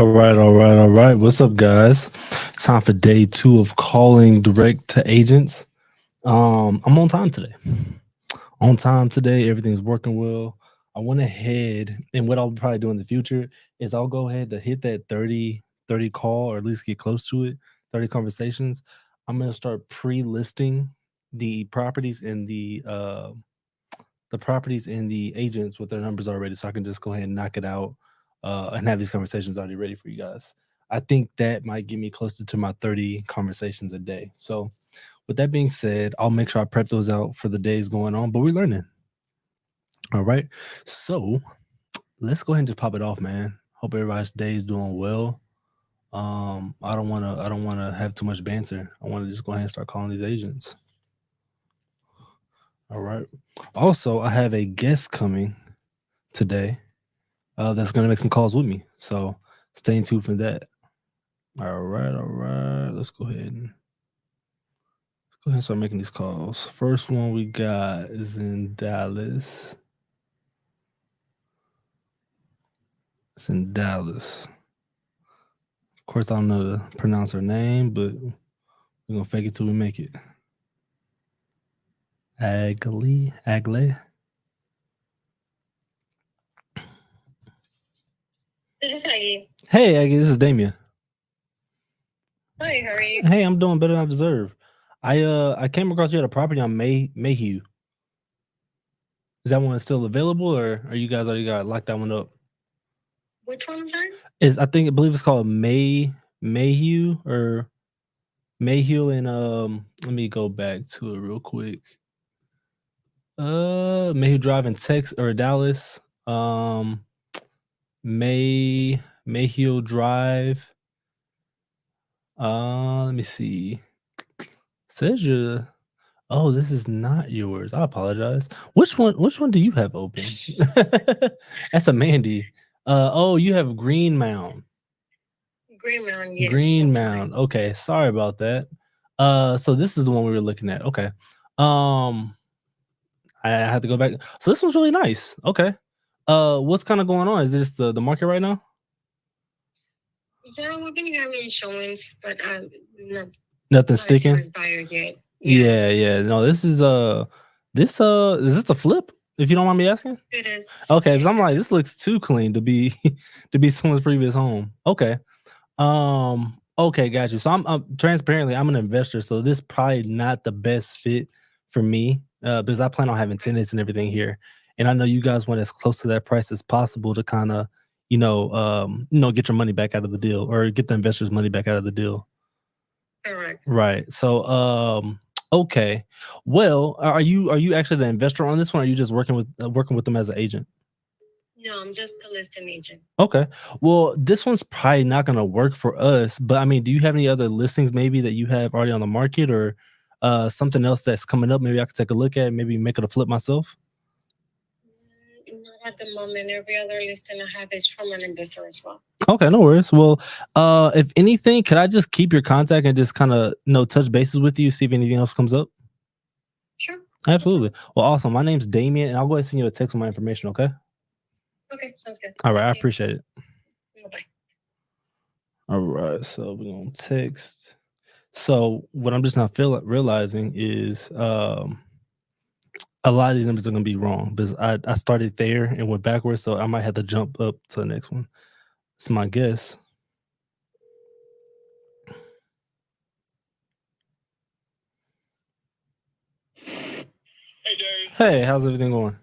All right. What's up, guys? Time for day 2 of calling direct to agents. I'm on time today. On time today. Everything's working well. I went ahead, and what I'll probably do in the future is I'll go ahead to hit that 30 call, or at least get close to it, 30 conversations. I'm gonna start pre-listing the properties and the properties and the agents with their numbers already, so I can just go ahead and knock it out and have these conversations already ready for you guys. I think that might get me closer to my 30 conversations a day. So, with that being said, I'll make sure I prep those out for the days going on, but we're learning. All right. So, let's go ahead and just pop it off, man. Hope everybody's day is doing well. I don't want to have too much banter. I want to just go ahead and start calling these agents. All right. Also, I have a guest coming today that's going to make some calls with me. So stay tuned for that. All right. Let's go ahead and start making these calls. First one we got is in Dallas. It's in Dallas. Of course, I don't know to pronounce her name, but we're going to fake it till we make it. Agle. This is Aggie. Hey, Aggie, this is Damien. Hi, how are you? Hey, I'm doing better than I deserve. I came across you at a property on Mayhew. Is that one still available, or are you guys already got locked that one up? Which one, sorry? I believe it's called Mayhew or Mayhew, and let me go back to it real quick. Mayhew Drive in Texas or Dallas. Mayhew Drive. Let me see. Says you. Oh, this is not yours. I apologize. Which one do you have open? That's a Mandy. Oh, you have Green Mound. Green Mountain, yes. Green that's right. Mound. Okay, sorry about that. So this is the one we were looking at. Okay. I had to go back. So this one's really nice. Okay. What's kind of going on? Is this the market right now? Yeah, we've been having showings, but not Nothing a sticking. serious buyer yet. Yeah. No, this is this is this a flip? If you don't mind me asking. It is. Okay, because I'm like, this looks too clean to be to be someone's previous home. Okay. Okay, got you. So I'm transparently, I'm an investor, so this probably not the best fit for me because I plan on having tenants and everything here, and I know you guys want as close to that price as possible to kind of get your money back out of the deal or get the investors' money back out of the deal. Correct. Right. So okay. Well, are you actually the investor on this one? Or are you just working with them as an agent? No, I'm just a listing agent. Okay. Well, this one's probably not going to work for us, but I mean, do you have any other listings maybe that you have already on the market, or something else that's coming up? Maybe I could take a look at, maybe make it a flip myself. Not at the moment. Every other listing I have is from an investor as well. Okay, no worries. Well, if anything, could I just keep your contact and just kind of touch bases with you, see if anything else comes up? Sure. Absolutely. Well, awesome. My name's Damien, and I'll go ahead and send you a text with my information. Okay. Okay, sounds good. All right. I Thank you. appreciate it. Bye-bye. All right. So we're gonna text. So what I'm just not realizing is a lot of these numbers are gonna be wrong because I started there and went backwards, so I might have to jump up to the next one. It's my guess. Hey, Dave. Hey, how's everything going?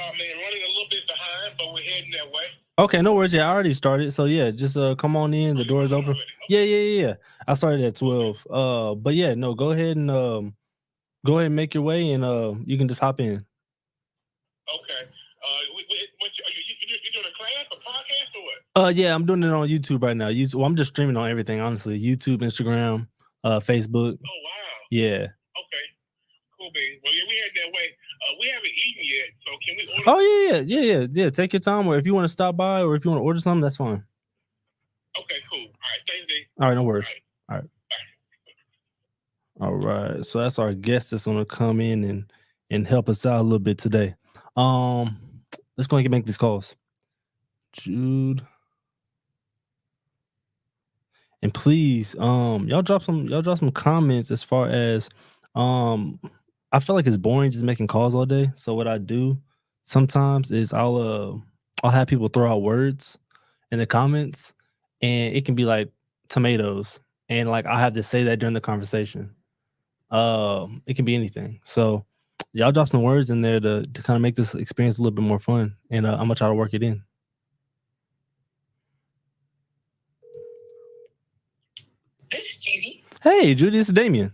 Oh, man, running a little bit behind, but we're heading that way. Okay, no worries. Yeah, I already started. So yeah, just come on in. The door is open. Yeah. I started at 12. But yeah, no, go ahead and make your way, and you can just hop in. Okay. You doing a class, a podcast, or what? Yeah, I'm doing it on YouTube right now. YouTube. Well, I'm just streaming on everything, honestly. YouTube, Instagram, Facebook. Oh, wow. Yeah. Okay. Cool, baby. Well, yeah, we heading that way. We haven't eaten yet, so can we order? Oh yeah. Take your time, or if you want to stop by, or if you want to order something, that's fine. Okay, cool. All right, thanks, Dave. All right, no worries. All right. So that's our guest that's gonna come in and help us out a little bit today. Let's go ahead and make these calls. Jude. And please, y'all drop some comments as far as I feel like it's boring just making calls all day. So what I do sometimes is I'll have people throw out words in the comments, and it can be like tomatoes, and like I have to say that during the conversation. It can be anything. So y'all drop some words in there to kind of make this experience a little bit more fun, and I'm gonna try to work it in. This is Judy. Hey, Judy, this is Damien.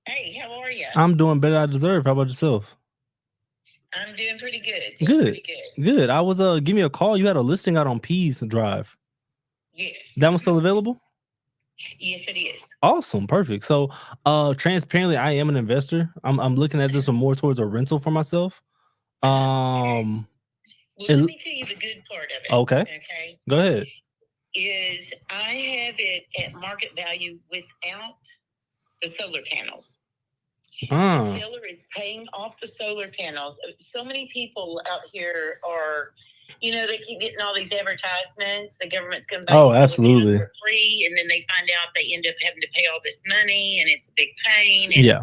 Hey, how are you? I'm doing better than I deserve. How about yourself? I'm doing pretty good. Good. Good. I was give me a call. You had a listing out on Peas Drive. Yes. That one's still available? Yes, it is. Awesome. Perfect. So transparently, I am an investor. I'm looking at this one more towards a rental for myself. Well, let me tell you the good part of it. Okay. Okay. Go ahead. Is I have it at market value without the solar panels. The seller is paying off the solar panels. So many people out here are, they keep getting all these advertisements. The government's going to buy solar absolutely panels for free, and then they find out they end up having to pay all this money, and it's a big pain. Yeah.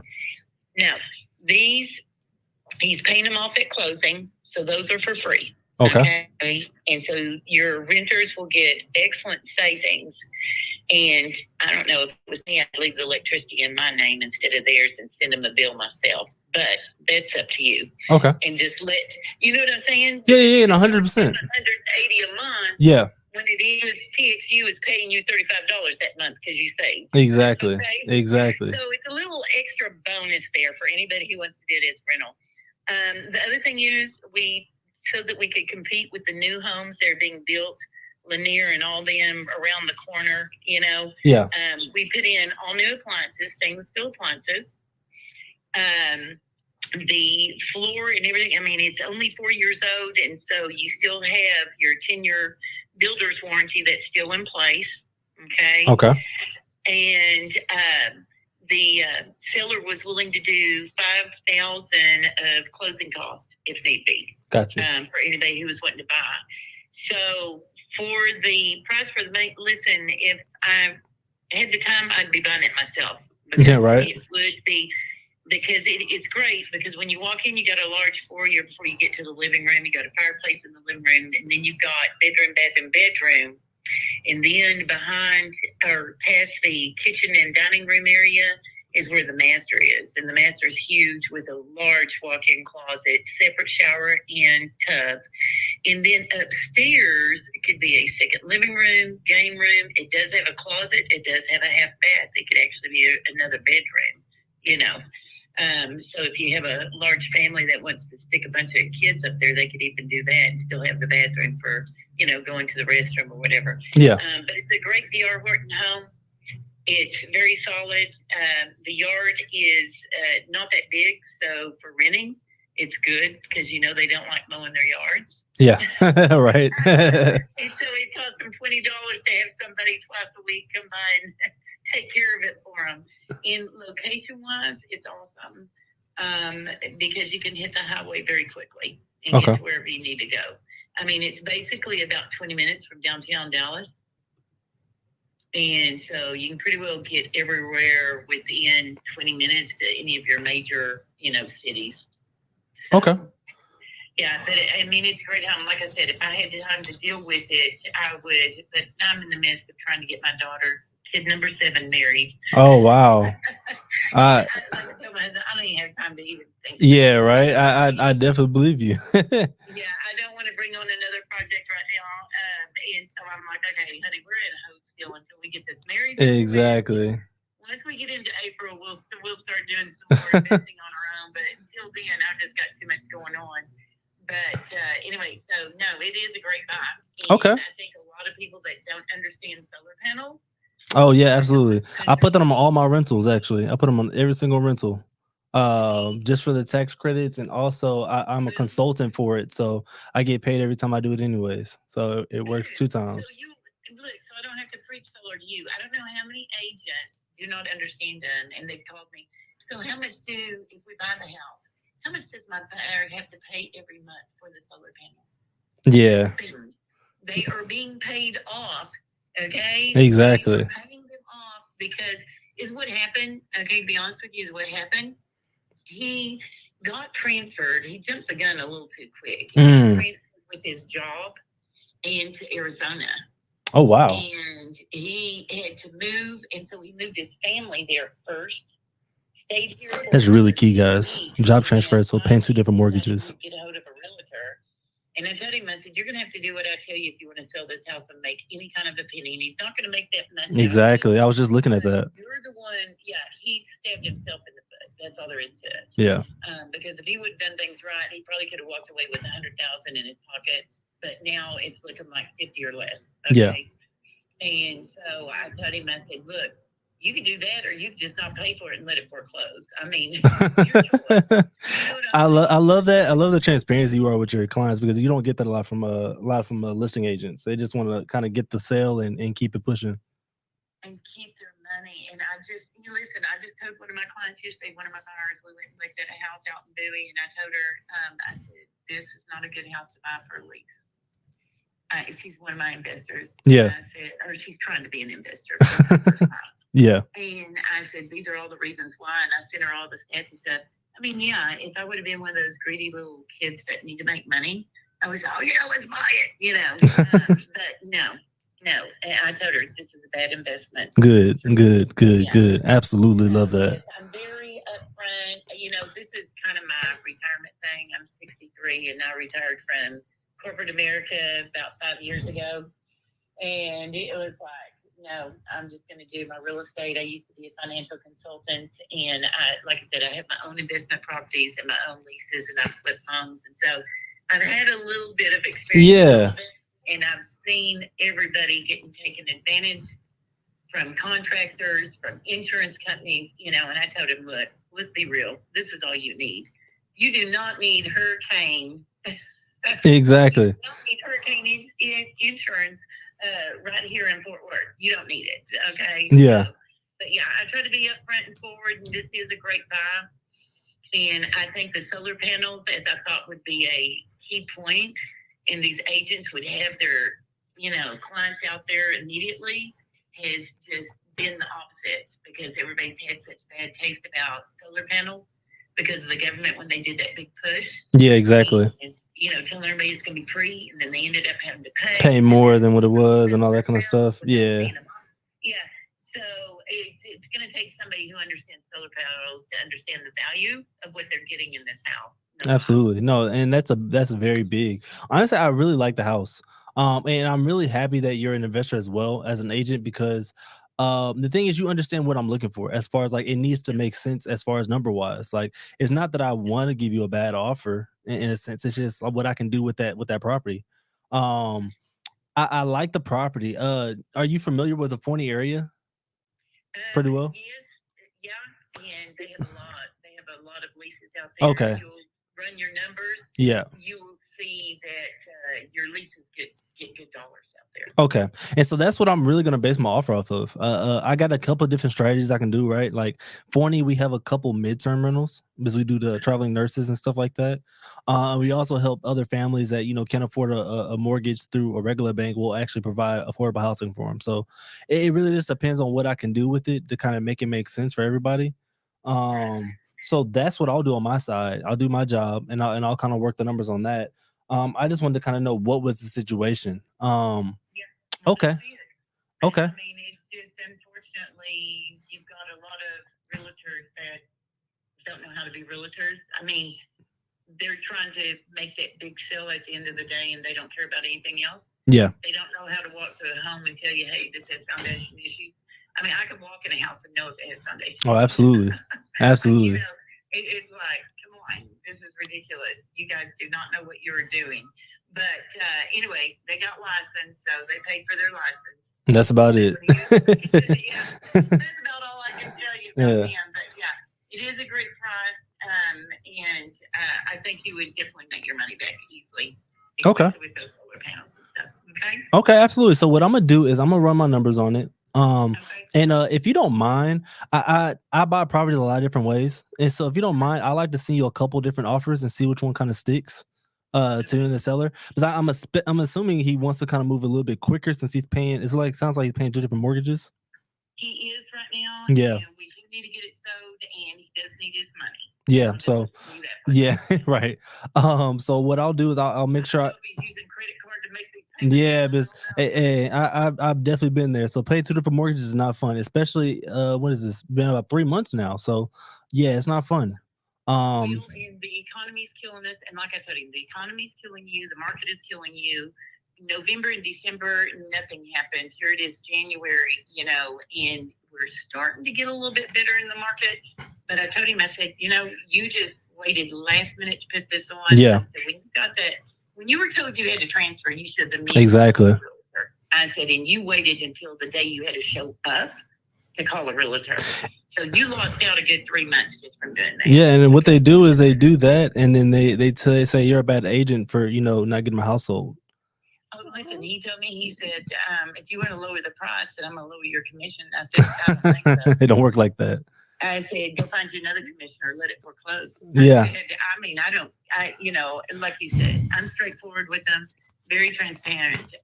Now, he's paying them off at closing, so those are for free. Okay. And so your renters will get excellent savings. And I don't know if it was me, I'd leave the electricity in my name instead of theirs and send them a bill myself. But that's up to you. Okay. And just you know what I'm saying? Yeah, 100%. $180 a month. Yeah. When it is TXU is paying you $35 that month because you saved. Exactly. Okay? Exactly. So it's a little extra bonus there for anybody who wants to do it as rental. The other thing is so that we could compete with the new homes that are being built, Lanier and all them around the corner, Yeah. We put in all new appliances, stainless steel appliances. The floor and everything, it's only 4 years old, and so you still have your 10-year builder's warranty that's still in place. Okay. Okay. And the seller was willing to do $5,000 of closing costs if need be. Gotcha. For anybody who was wanting to buy. So for the price for the bank, listen, if I had the time, I'd be buying it myself. Yeah, right. It would be, because it's great, because when you walk in, you got a large foyer before you get to the living room. You got a fireplace in the living room, and then you've got bedroom, bathroom, bedroom. And then behind or past the kitchen and dining room area is where the master is. And the master is huge with a large walk-in closet, separate shower and tub. And then upstairs, it could be a second living room, game room. It does have a closet. It does have a half bath. It could actually be another bedroom, So if you have a large family that wants to stick a bunch of kids up there, they could even do that and still have the bathroom for, going to the restroom or whatever. Yeah. But it's a great D.R. Horton home. It's very solid. The yard is not that big, so for renting, it's good because they don't like mowing their yards. Yeah, right. And so it costs them $20 to have somebody twice a week come by and take care of it for them. In location-wise, it's awesome because you can hit the highway very quickly and get to wherever you need to go. It's basically about 20 minutes from downtown Dallas. And so you can pretty well get everywhere within 20 minutes to any of your major, cities. So, Okay. Yeah, but it's a great home. Like I said, if I had time to deal with it, I would. But I'm in the midst of trying to get my daughter, kid number 7, married. Oh, wow. I tell my husband, I don't even have time to even think. Yeah, right. I definitely believe you. Yeah, I don't want to bring on another project right now. And so I'm like, okay, honey, we're in a hope still until we get this married. Exactly. Once we get into April, we'll start doing some more investing on our own. But until then, I've just got too much going on. But anyway, so no, it is a great buy. And Okay. I think a lot of people that don't understand solar panels. Oh yeah, absolutely. I put that on all my rentals. Actually, I put them on every single rental, just for the tax credits, and also I'm a consultant for it, so I get paid every time I do it, anyways. So it works 2 times. So so I don't have to preach solar to you. I don't know how many agents do not understand them, and they've called me. So how much if we buy the house? How much does my buyer have to pay every month for the solar panels? Yeah. They are being paid off Okay. Exactly. So you're paying them off because is what happened. Okay, to be honest with you, is what happened. He got transferred. He jumped the gun a little too quick. He got transferred with his job into Arizona. Oh wow. And he had to move, and so he moved his family there first. Stayed here. That's really key, guys. Job transfer, so paying 2 different mortgages. Get a hold of a realtor. And I told him, I said, you're going to have to do what I tell you if you want to sell this house and make any kind of a penny. And he's not going to make that much. Exactly. I was just looking at that. You're the one, he stabbed himself in the foot. That's all there is to it. Yeah. Because if he would have done things right, he probably could have walked away with $100,000 in his pocket. But now it's looking like 50 or less. Okay? Yeah. And so I told him, I said, look, you can do that, or you can just not pay for it and let it foreclose. I mean, your choice. I love that. I love the transparency you are with your clients, because you don't get that a lot from listing agents. They just want to kind of get the sale and keep it pushing. And keep their money. And I just told one of my clients yesterday, one of my buyers, we went and looked at a house out in Bowie, and I told her, I said, this is not a good house to buy for a lease. She's one of my investors. Yeah. I said, or she's trying to be an investor. Yeah. And I said, these are all the reasons why. And I sent her all the stats and stuff. I mean, if I would have been one of those greedy little kids that need to make money, I was, let's buy it, but no. I told her this is a bad investment. Good. Absolutely love that. I'm very upfront. This is kind of my retirement thing. I'm 63 and I retired from corporate America about 5 years ago. And it was like, no, I'm just going to do my real estate. I used to be a financial consultant, and like I said, I have my own investment properties and my own leases, and I've flipped homes, and so I've had a little bit of experience. Yeah. And I've seen everybody getting taken advantage from contractors, from insurance companies, and I told him, look, let's be real. This is all you need. You do not need hurricane. Exactly. You don't need hurricane insurance right here in Fort Worth. You don't need it. Okay. Yeah. But I try to be upfront and forward, and this is a great buy. And I think the solar panels, as I thought, would be a key point, and these agents would have their, clients out there immediately, has just been the opposite, because everybody's had such bad taste about solar panels because of the government when they did that big push. Yeah, exactly. And, telling everybody it's going to be free, and then they ended up having to pay more than what it was and all that kind of stuff. Yeah. Yeah. So it's going to take somebody who understands solar panels to understand the value of what they're getting in this house. Absolutely. No, and that's very big. Honestly, I really like the house. And I'm really happy that you're an investor as well as an agent, because the thing is, you understand what I'm looking for as far as like it needs to make sense as far as number wise. Like, it's not that I want to give you a bad offer in a sense. It's just what I can do with that property. I like the property. Are you familiar with the Forney area? Pretty well. Yes. Yeah. And they have a lot. They have a lot of leases out there. Okay. You'll run your numbers. Yeah. You will see that your leases get good dollars out there. Okay. And so that's what I'm really going to base my offer off of. I got a couple of different strategies I can do, right? Like Forney, we have a couple midterm rentals because we do the traveling nurses and stuff like that. We also help other families that, can't afford a mortgage through a regular bank. We'll actually provide affordable housing for them. So it really just depends on what I can do with it to kind of make it make sense for everybody. So that's what I'll do on my side. I'll do my job and I'll kind of work the numbers on that. I just wanted to kind of know what was the situation. Okay. Okay. I mean, it's just unfortunately you've got a lot of realtors that don't know how to be realtors. I mean, they're trying to make that big sale at the end of the day, and they don't care about anything else. Yeah. They don't know how to walk through a home and tell you, hey, this has foundation issues. I mean, I can walk in a house and know if it has foundation. Oh, absolutely. Absolutely. It's like, come on, this is ridiculous. You guys do not know what you're doing. But anyway, they got licensed, so they paid for their license. That's about it. Yeah, that's about all I can tell you about them. But it is a great price, and I think you would definitely make your money back easily. Okay. With those solar panels and stuff. Okay. Okay, absolutely. So what I'm gonna do is I'm gonna run my numbers on it. And if you don't mind, I buy property a lot of different ways, and so if you don't mind, I like to see you a couple different offers and see which one kind of sticks. to in the seller, because I'm assuming he wants to kind of move a little bit quicker since he's paying. It's like sounds like he's paying 2 different mortgages. He is right now. Yeah. And we do need to get it sold, and he does need his money. Yeah. I'm So just gonna do that for yeah, right. So what I'll do is I'll make sure. hope he's using credit card to make these payments. Yeah, I because don't know. I've definitely been there. So paying 2 different mortgages is not fun, especially what is this? Been about 3 months now. So yeah, it's not fun. Well, and the economy's killing us, and like I told him, the economy's killing you. The market is killing you. November and December, nothing happened. Here it is, January, and we're starting to get a little bit better in the market. But I told him, I said, you just waited last minute to put this on. Yeah. I said, when you got that, when you were told you had to transfer, you should have Exactly. I said, and you waited until the day you had to show up to call a realtor. So you lost out a good 3 months just from doing that. Yeah, and then what they do is they do that, and then they say you're a bad agent for not getting my household. Oh, listen, he told me, he said, if you want to lower the price, then I'm going to lower your commission. I said, I don't think so. It don't work like that. I said, go find you another commissioner, let it foreclose. Yeah. Like you said, I'm straightforward with them, very transparent,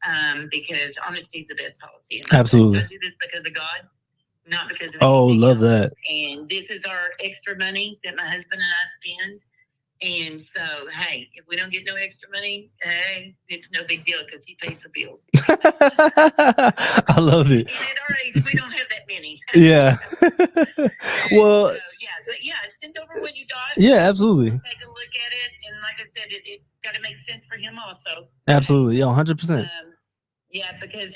because honesty is the best policy. And Absolutely. I do this because of God, not because of Oh, anything love else. that. And this is our extra money that my husband and I spend. And so, hey, if we don't get no extra money, hey, it's no big deal because he pays the bills. I love it. And at our age, we don't have that many. Yeah. Well, So, send over what you got. yeah, absolutely. Take a look at it, and like I said, it got to make sense for him also. Absolutely. Yeah, 100%. Because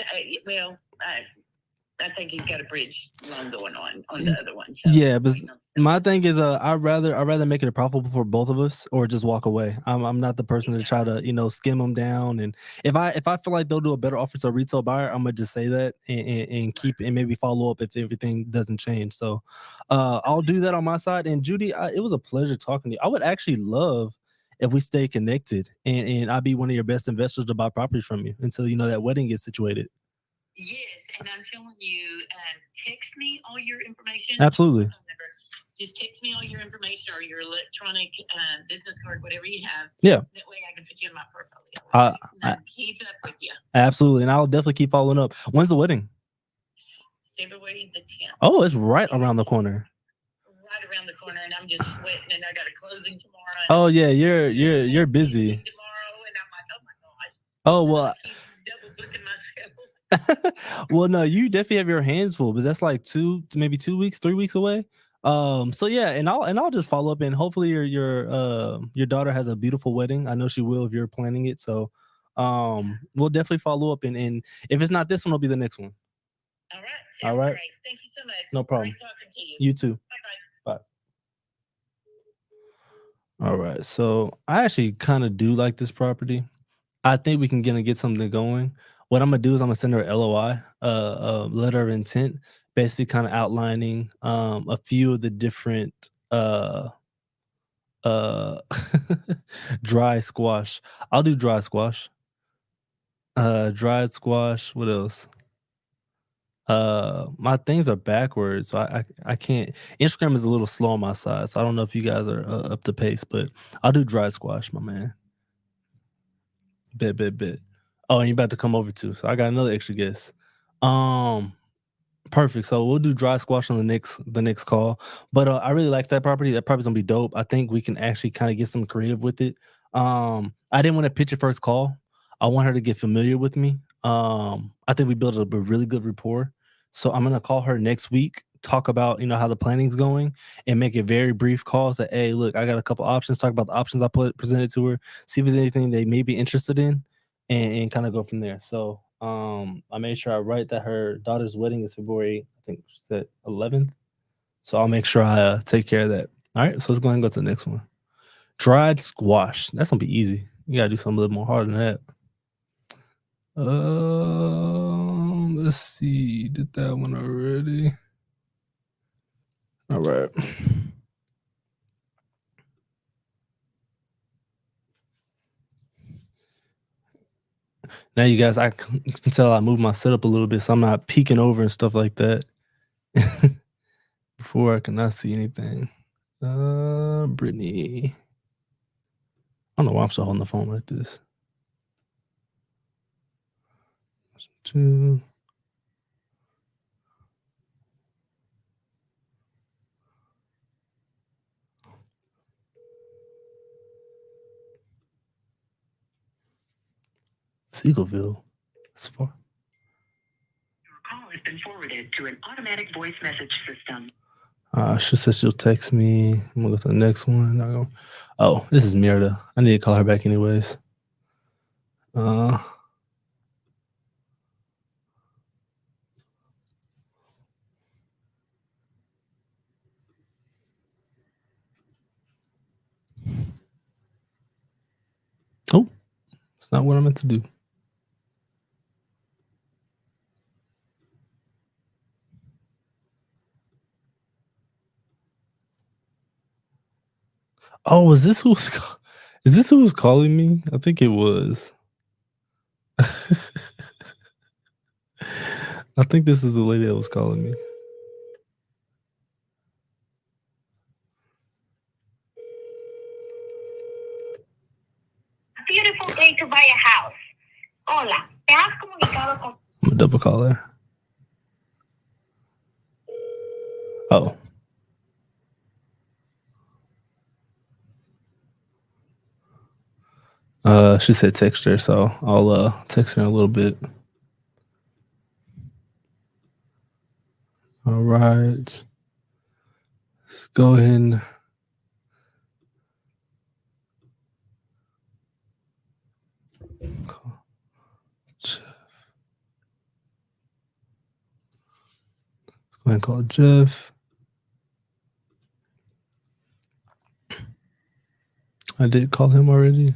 I think he's got a bridge loan going on the other one. So, Yeah, but my thing is, I'd rather make it a profitable for both of us, or just walk away. I'm not the person to try to skim them down. And if I feel like they'll do a better offer to a retail buyer, I'm gonna just say that and keep and maybe follow up if everything doesn't change. So, I'll do that on my side. And Judy, it was a pleasure talking to you. I would actually love if we stay connected, and I'd be one of your best investors to buy properties from you until that wedding gets situated. Yes, and I'm telling you, text me all your information. Absolutely. Just text me all your information or your electronic business card, whatever you have. Yeah. That way I can put you in my portfolio. I keep up with you. Absolutely, and I'll definitely keep following up. When's the wedding? February the 10th. Oh, it's right around the corner. Right around the corner, and I'm just sweating, and I got a closing tomorrow. Oh yeah, you're busy. Tomorrow, and I'm like, oh my gosh. Oh well. I keep double booking myself. Well, no, you definitely have your hands full, but that's like 2 weeks, 3 weeks away. So yeah, and I'll just follow up, and hopefully your daughter has a beautiful wedding. I know she will if you're planning it. So we'll definitely follow up, and if it's not this one, it'll be the next one. All right. All right. Great. Thank you so much. No problem. Great talking to you. You too. Bye-bye. Bye. All right. So I actually kind of do like this property. I think we can get something going. What I'm gonna do is I'm gonna send her a LOI, a letter of intent, basically kind of outlining a few of the different dry squash. I'll do dry squash. Dried squash. What else? My things are backwards, so I can't. Instagram is a little slow on my side, so I don't know if you guys are up to pace, but I'll do dry squash, my man. Bet. Oh, and you're about to come over too, so I got another extra guest. Perfect. So we'll do dry squash on the next call. But I really like that property. That property's gonna be dope. I think we can actually kind of get some creative with it. I didn't want to pitch it first call. I want her to get familiar with me. I think we built a really good rapport. So I'm gonna call her next week, talk about how the planning's going, and make a very brief call. Say, hey, look, I got a couple options. Talk about the options I presented to her. See if there's anything they may be interested in, and kind of go from there. So I made sure I write that her daughter's wedding is February, I think she said 11th. So I'll make sure I take care of that. All right, so let's go ahead and go to the next one. Dried squash. That's gonna be easy. You gotta do something a little more hard than that. Let's see. Did that one already? All right. Now, you guys, I can tell I moved my setup a little bit, so I'm not peeking over and stuff like that. Before I cannot see anything. Brittany. don't know why I'm still holding the phone like this. 2. Seagoville. It's far. Your call has been forwarded to an automatic voice message system. She said she'll text me. I'm gonna go to the next one. Oh, this is Mirda. I need to call her back anyways. Oh, it's not what I meant to do. Oh, is this who was calling me? I think it was. I think this is the lady that was calling me. A beautiful day to buy a house. Hola, te has comunicado con... I'm gonna double call her. Oh. She said text her, so I'll text her in a little bit. All right. Let's go ahead and call Jeff. Let's go ahead and call Jeff. I did call him already.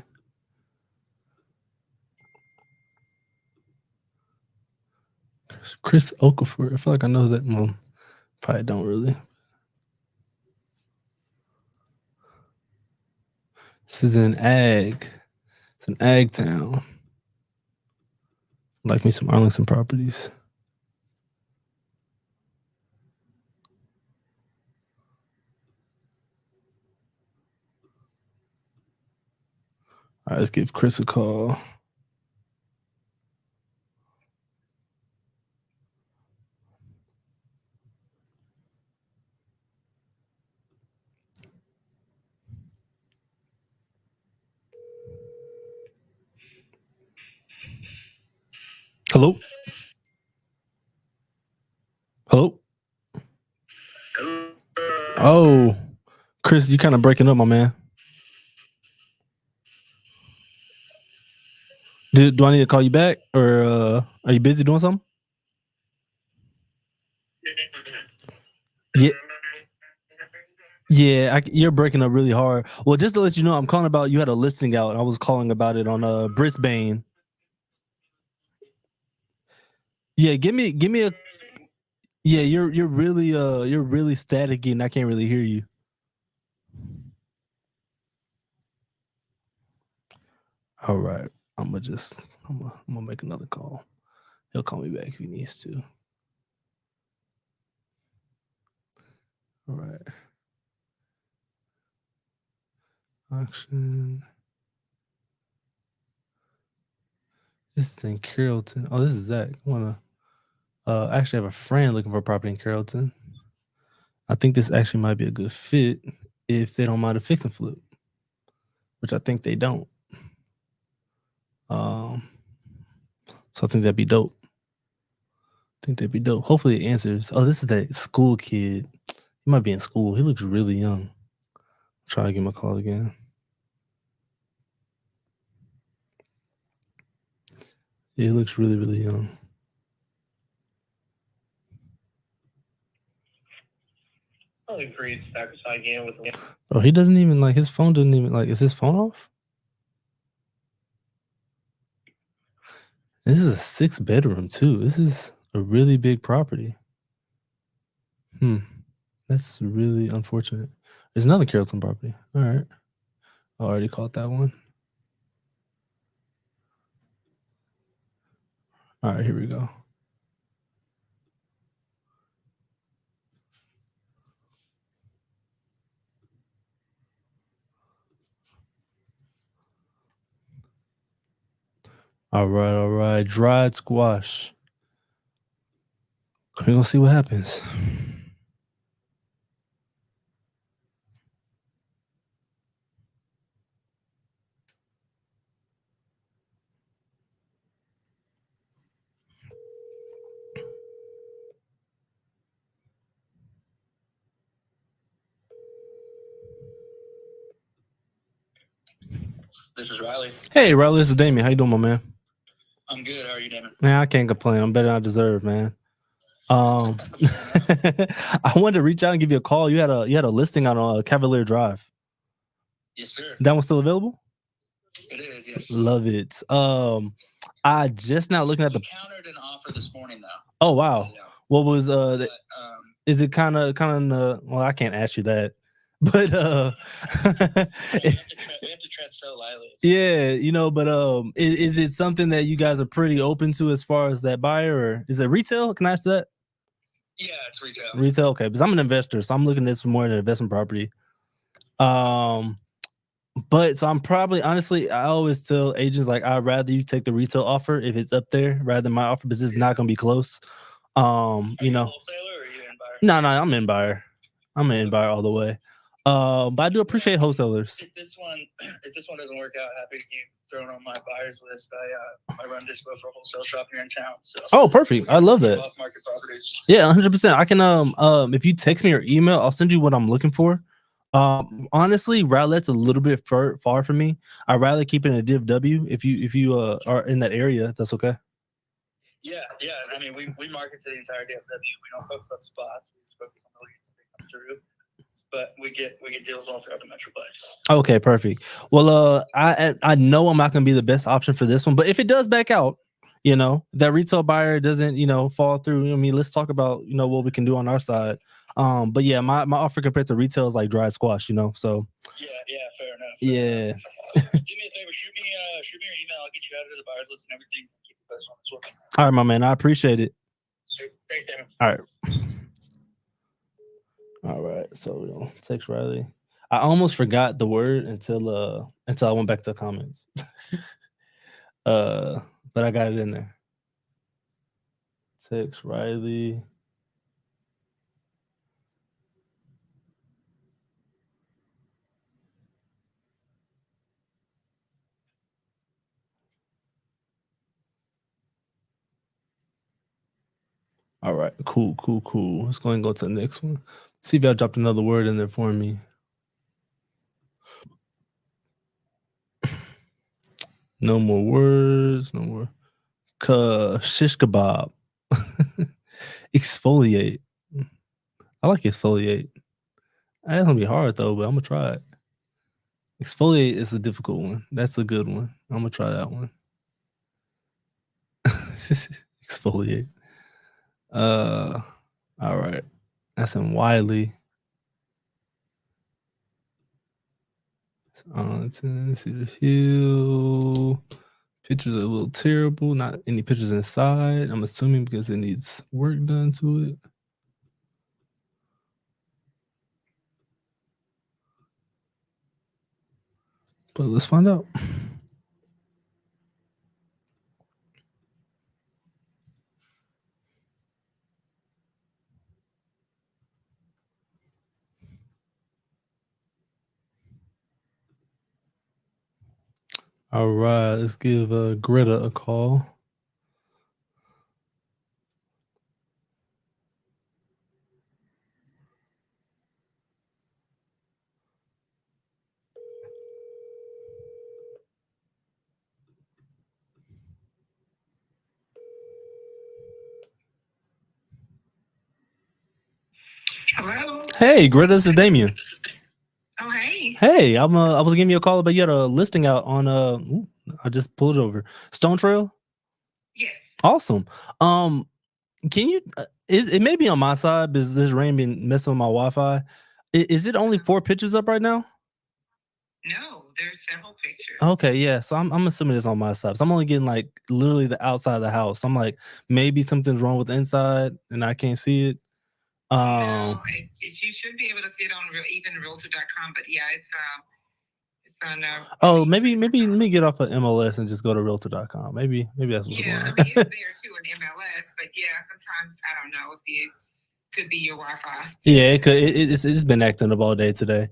Chris Okafor. I feel like I know that. Well, probably don't really. This is an ag. It's an ag town. Like me some Arlington properties. All right, let's give Chris a call. Hello? Hello? Oh, Chris, you kind of breaking up, my man. Do I need to call you back, or are you busy doing something? Yeah, you're breaking up really hard. Well, just to let you know, I'm calling about you had a listing out. I was calling about it on Brisbane. Yeah, give me a. Yeah, you're really staticky, and I can't really hear you. All right, I'm gonna make another call. He'll call me back if he needs to. All right. Auction. This is in Carrollton. Oh, this is Zach. I wanna actually have a friend looking for a property in Carrollton. I think this actually might be a good fit if they don't mind a fix and flip, which I think they don't. So I think that'd be dope. Hopefully it answers. Oh, this is that school kid. He might be in school. He looks really young. Try to give him a call again. Yeah, he looks really, really young. Agreed. Sacrifice again with me. Oh, he doesn't even like his phone. Doesn't even like. Is his phone off? This is a 6-bedroom too. This is a really big property. That's really unfortunate. There's another Carrollton property. All right. I already caught that one. All right, here we go. All right. Dried squash. We're gonna see what happens. This is Riley. Hey, Riley, this is Damien. How you doing, my man? I'm good. How are you, Damon? Man, I can't complain. I'm better than I deserve, man. I wanted to reach out and give you a call. You had a listing on Cavalier Drive. Yes, sir. That one's still available? It is, yes. Love it. I just now looking at We the. countered an offer this morning, though. Oh wow. Yeah. What was But, is it kind of well, I can't ask you that. But we have to tread so lightly. yeah, but is it something that you guys are pretty open to as far as that buyer, or is it retail? Can I ask that? Yeah, it's retail. Retail, okay, because I'm an investor, so I'm looking at this for more than an investment property. But so I'm probably honestly, I always tell agents like I'd rather you take the retail offer if it's up there rather than my offer, because it's not gonna be close. Are you a wholesaler or are you in buyer? No, I'm in buyer. I'm in buyer all the way. But I do appreciate wholesalers. If this one doesn't work out, happy to keep throwing on my buyers list. I run dispo for a wholesale shop here in town. So Oh, perfect. I love that. off market properties. Yeah, 100%. I can if you text me your email, I'll send you what I'm looking for. Honestly, Rowlett's a little bit far from me. I'd rather keep it in a Div W if you are in that area, if that's okay. Yeah. I mean, we market to the entire DFW. We don't focus on spots. We just focus on the leads that come through. But we get deals all throughout the Metroplex. Okay, perfect. Well, I know I'm not gonna be the best option for this one, but if it does back out, that retail buyer doesn't, fall through. I mean, let's talk about what we can do on our side. But yeah, my offer compared to retail is like dried squash, so. Yeah, fair enough. Yeah. Do me a favor, shoot me your email. I'll get you out of the buyers list and everything. Keep the best on this one. All right, my man. I appreciate it. Thanks, Damon. All right. So we're gonna text Riley. I almost forgot the word until I went back to the comments. But I got it in there. Text Riley. All right, cool. Let's go and go to the next one. See if y'all dropped another word in there for me. No more words. No more. Shish kebab. Exfoliate. I like exfoliate. That's gonna be hard though, but I'm gonna try it. Exfoliate is a difficult one. That's a good one. I'm gonna try that one. Exfoliate. All right. That's in Wiley. Cedar Hill. Pictures are a little terrible. Not any pictures inside. I'm assuming because it needs work done to it. But let's find out. All right, let's give Greta a call. Hello. Hey, Greta, this is Damien. Oh, hey. Hey, I was giving you a call, but you had a listing out on I just pulled it over. Stone Trail. Yes. Awesome. Can you? It may be on my side because this rain been messing with my Wi-Fi. Is it only 4 pictures up right now? No, there's several pictures. Okay, yeah. So I'm assuming it's on my side. So I'm only getting like literally the outside of the house. I'm like, maybe something's wrong with the inside and I can't see it. No, you should be able to see it on even realtor.com, but yeah, it's on. Oh, maybe let me get off of MLS and just go to Realtor.com. Maybe that's what's Yeah, going I on. mean it's there too in MLS, but yeah, sometimes I don't know if it could be your Wi-Fi. Yeah, it could. It's been acting up all day today.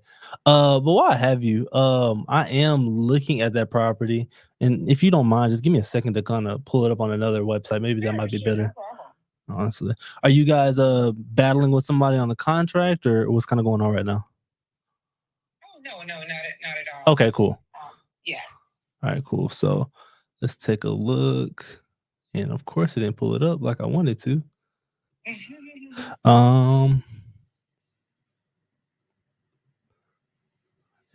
But while I have you, I am looking at that property, and if you don't mind, just give me a second to kind of pull it up on another website. Maybe that Yeah, might be sure, better. no problem. Honestly, are you guys battling with somebody on the contract, or what's kind of going on right now? Oh no, not at all. Okay, cool. Yeah. All right, cool. So let's take a look, and of course, it didn't pull it up like I wanted to.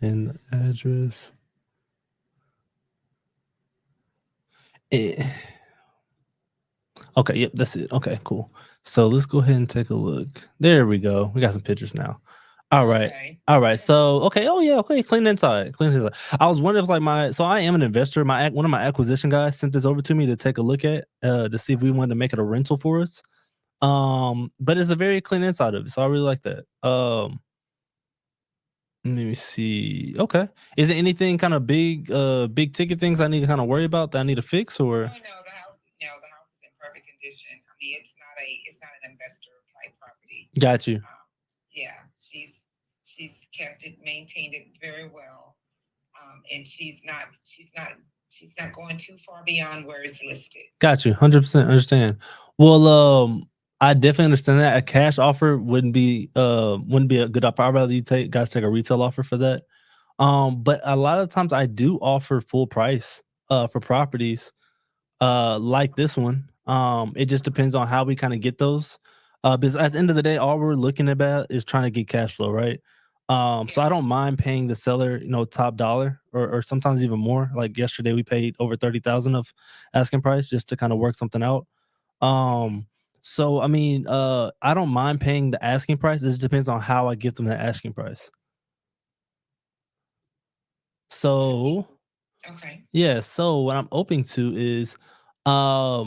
And the address. Okay, yep, that's it. Okay, cool. So let's go ahead and take a look. There we go. We got some pictures now. All right. Okay. All right. So okay. Oh yeah. Okay. Clean inside. Clean inside. I was wondering if like so I am an investor. One of my acquisition guys sent this over to me to take a look at to see if we wanted to make it a rental for us. But it's a very clean inside of it. So I really like that. Let me see. Okay. Is there anything kind of big ticket things I need to kind of worry about that I need to fix or? Oh no, the house is in perfect condition. I mean, it's not an investor type property. Got you. Yeah, she's kept it, maintained it very well, and she's not going too far beyond where it's listed. Got you. 100% understand. Well, I definitely understand that a cash offer wouldn't be a good offer. I'd rather you guys take a retail offer for that. But a lot of times I do offer full price for properties like this one. It just depends on how we kind of get those. Because at the end of the day, all we're looking about is trying to get cash flow, right? So I don't mind paying the seller, top dollar or sometimes even more. Like yesterday, we paid over 30,000 of asking price just to kind of work something out. So I mean, I don't mind paying the asking price. It just depends on how I get them the asking price. So Okay. yeah, so what I'm hoping to is I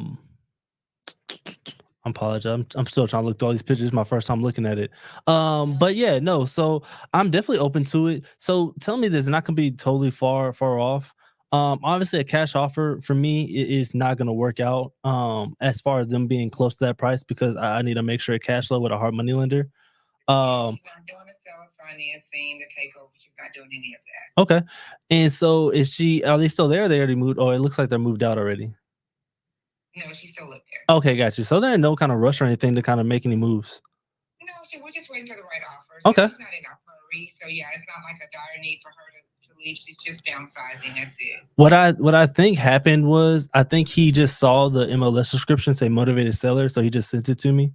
apologize. I'm still trying to look through all these pictures. It's my first time looking at it. But yeah, no. So I'm definitely open to it. So tell me this, and I can be totally far off. Obviously, a cash offer for me is not going to work out. As far as them being close to that price, because I need to make sure cash flow with a hard money lender. She's not doing a seller financing, the takeover. She's not doing any of that. Okay. And so are they still there? They already moved. Oh, it looks like they're moved out already. No, she still lives there. Okay, got you. So there ain't no kind of rush or anything to kind of make any moves. No, we're just waiting for the right offer. Okay. She's not in a hurry, so yeah, it's not like a dire need for her to leave. She's just downsizing. That's it. What I think happened was I think he just saw the MLS description say motivated seller, so he just sent it to me.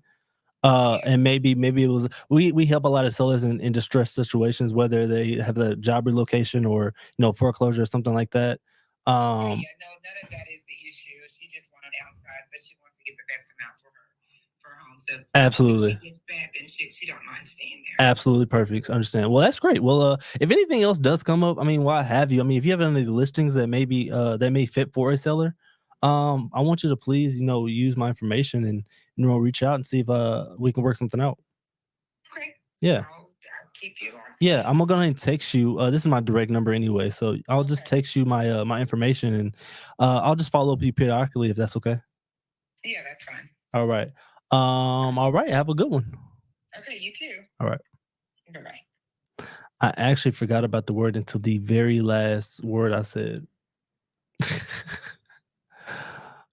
And maybe it was we help a lot of sellers in distressed situations, whether they have the job relocation or foreclosure or something like that. Yeah, no, none of that is the issue. She just wanted to downsize, but she wants to get the best amount for her home. So Absolutely. if she gets that, then she don't mind staying there. Absolutely perfect. Understand. Well, that's great. Well, if anything else does come up, I mean, why have you? I mean, if you have any listings that maybe that may fit for a seller, I want you to please, use my information and reach out and see if we can work something out. Okay. Yeah. I'll keep you on. Yeah, I'm gonna go ahead and text you. This is my direct number anyway, so I'll just text you my my information and I'll just follow up with you periodically if that's okay. Yeah, that's fine. All right. All right. Have a good one. Okay, you too. All right. Bye-bye. I actually forgot about the word until the very last word I said.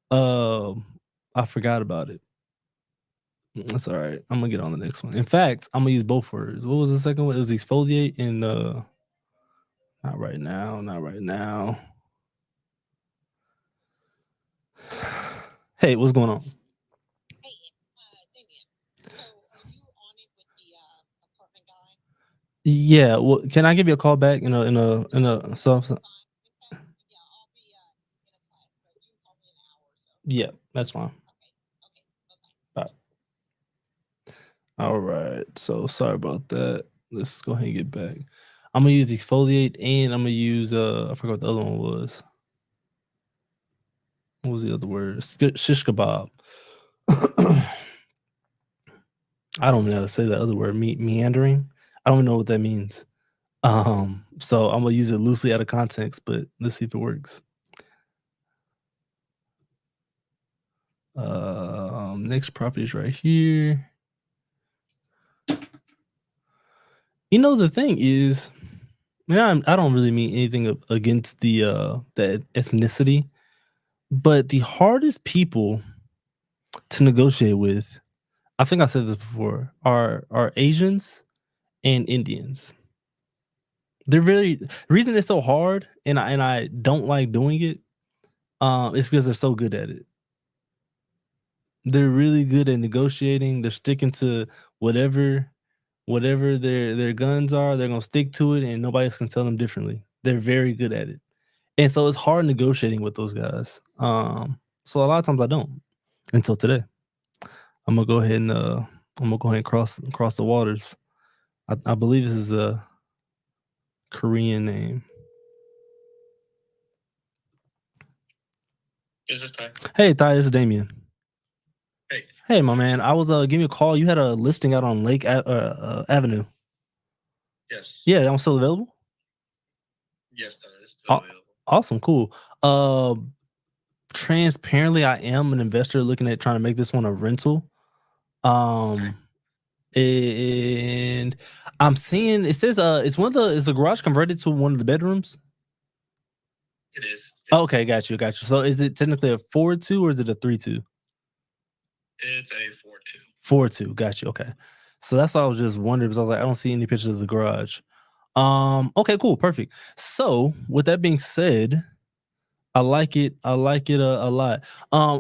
I forgot about it. That's all right. I'm gonna get on the next one. In fact, I'm gonna use both words. What was the second one? It was exfoliate and not right now. Not right now. Hey, what's going on? Hey, Damien. So are you on it with the apartment guy? Yeah. Well, can I give you a call back in a so? Fine. In fact, yeah, I'll be in a class, but you can call me in an hour or so. Yeah, that's fine. Okay. Bye-bye. Bye. All right. So sorry about that. Let's go ahead and get back. I'm gonna use exfoliate and I'm gonna use I forgot what the other one was. What was the other word? Shish kebab. I don't even know how to say that other word. Meandering. I don't know what that means. So I'm gonna use it loosely out of context, but let's see if it works. Next property is right here. You know, the thing is, I don't really mean anything against the ethnicity, but the hardest people to negotiate with, I think I said this before, are Asians and Indians. They're really the reason it's so hard, and I don't like doing it. Is because they're so good at it. They're really good at negotiating. They're sticking to whatever their guns are. They're gonna stick to it, and nobody else can tell them differently. They're very good at it, and so it's hard negotiating with those guys. So a lot of times I don't until today. I'm gonna go ahead and cross the waters. I believe this is a Korean name. Is this Ty? Hey, Ty, this is Damien. Hey. Hey, my man. I was giving you a call. You had a listing out on Lake Avenue. Yes. Yeah, I'm still available. Yes, that is still available. Awesome, cool. Transparently, I am an investor looking at trying to make this one a rental. And I'm seeing it says is the garage converted to one of the bedrooms? It is. Okay, got you. So is it technically a 4-2 or is it a 3-2? It's a 4-2. 4-2, got you. Okay. So that's why I was just wondering, because I was like, I don't see any pictures of the garage. Okay, cool, perfect. So with that being said, I like it a lot.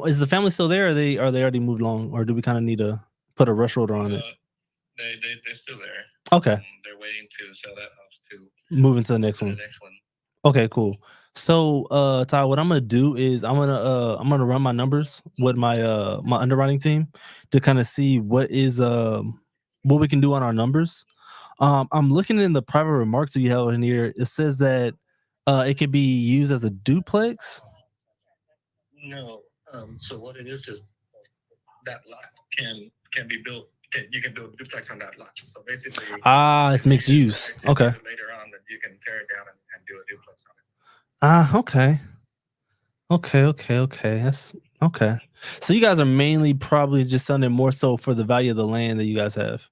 Is the family still there? Or they already moved along, or do we kind of need to put a rush order on it? They're still there. Okay. They're waiting to sell that house to move into the next one. Okay, cool. So, Ty, what I'm gonna do is I'm gonna run my numbers with my my underwriting team to kind of see what we can do on our numbers. I'm looking in the private remarks that you have in here. It says that it could be used as a duplex. No. So what it is that lot can be built. You can build a duplex on that lot. So basically, it's mixed use. Okay. Later on, that you can tear it down and do a duplex on it. Okay. That's okay. So you guys are mainly probably just selling it more so for the value of the land that you guys have.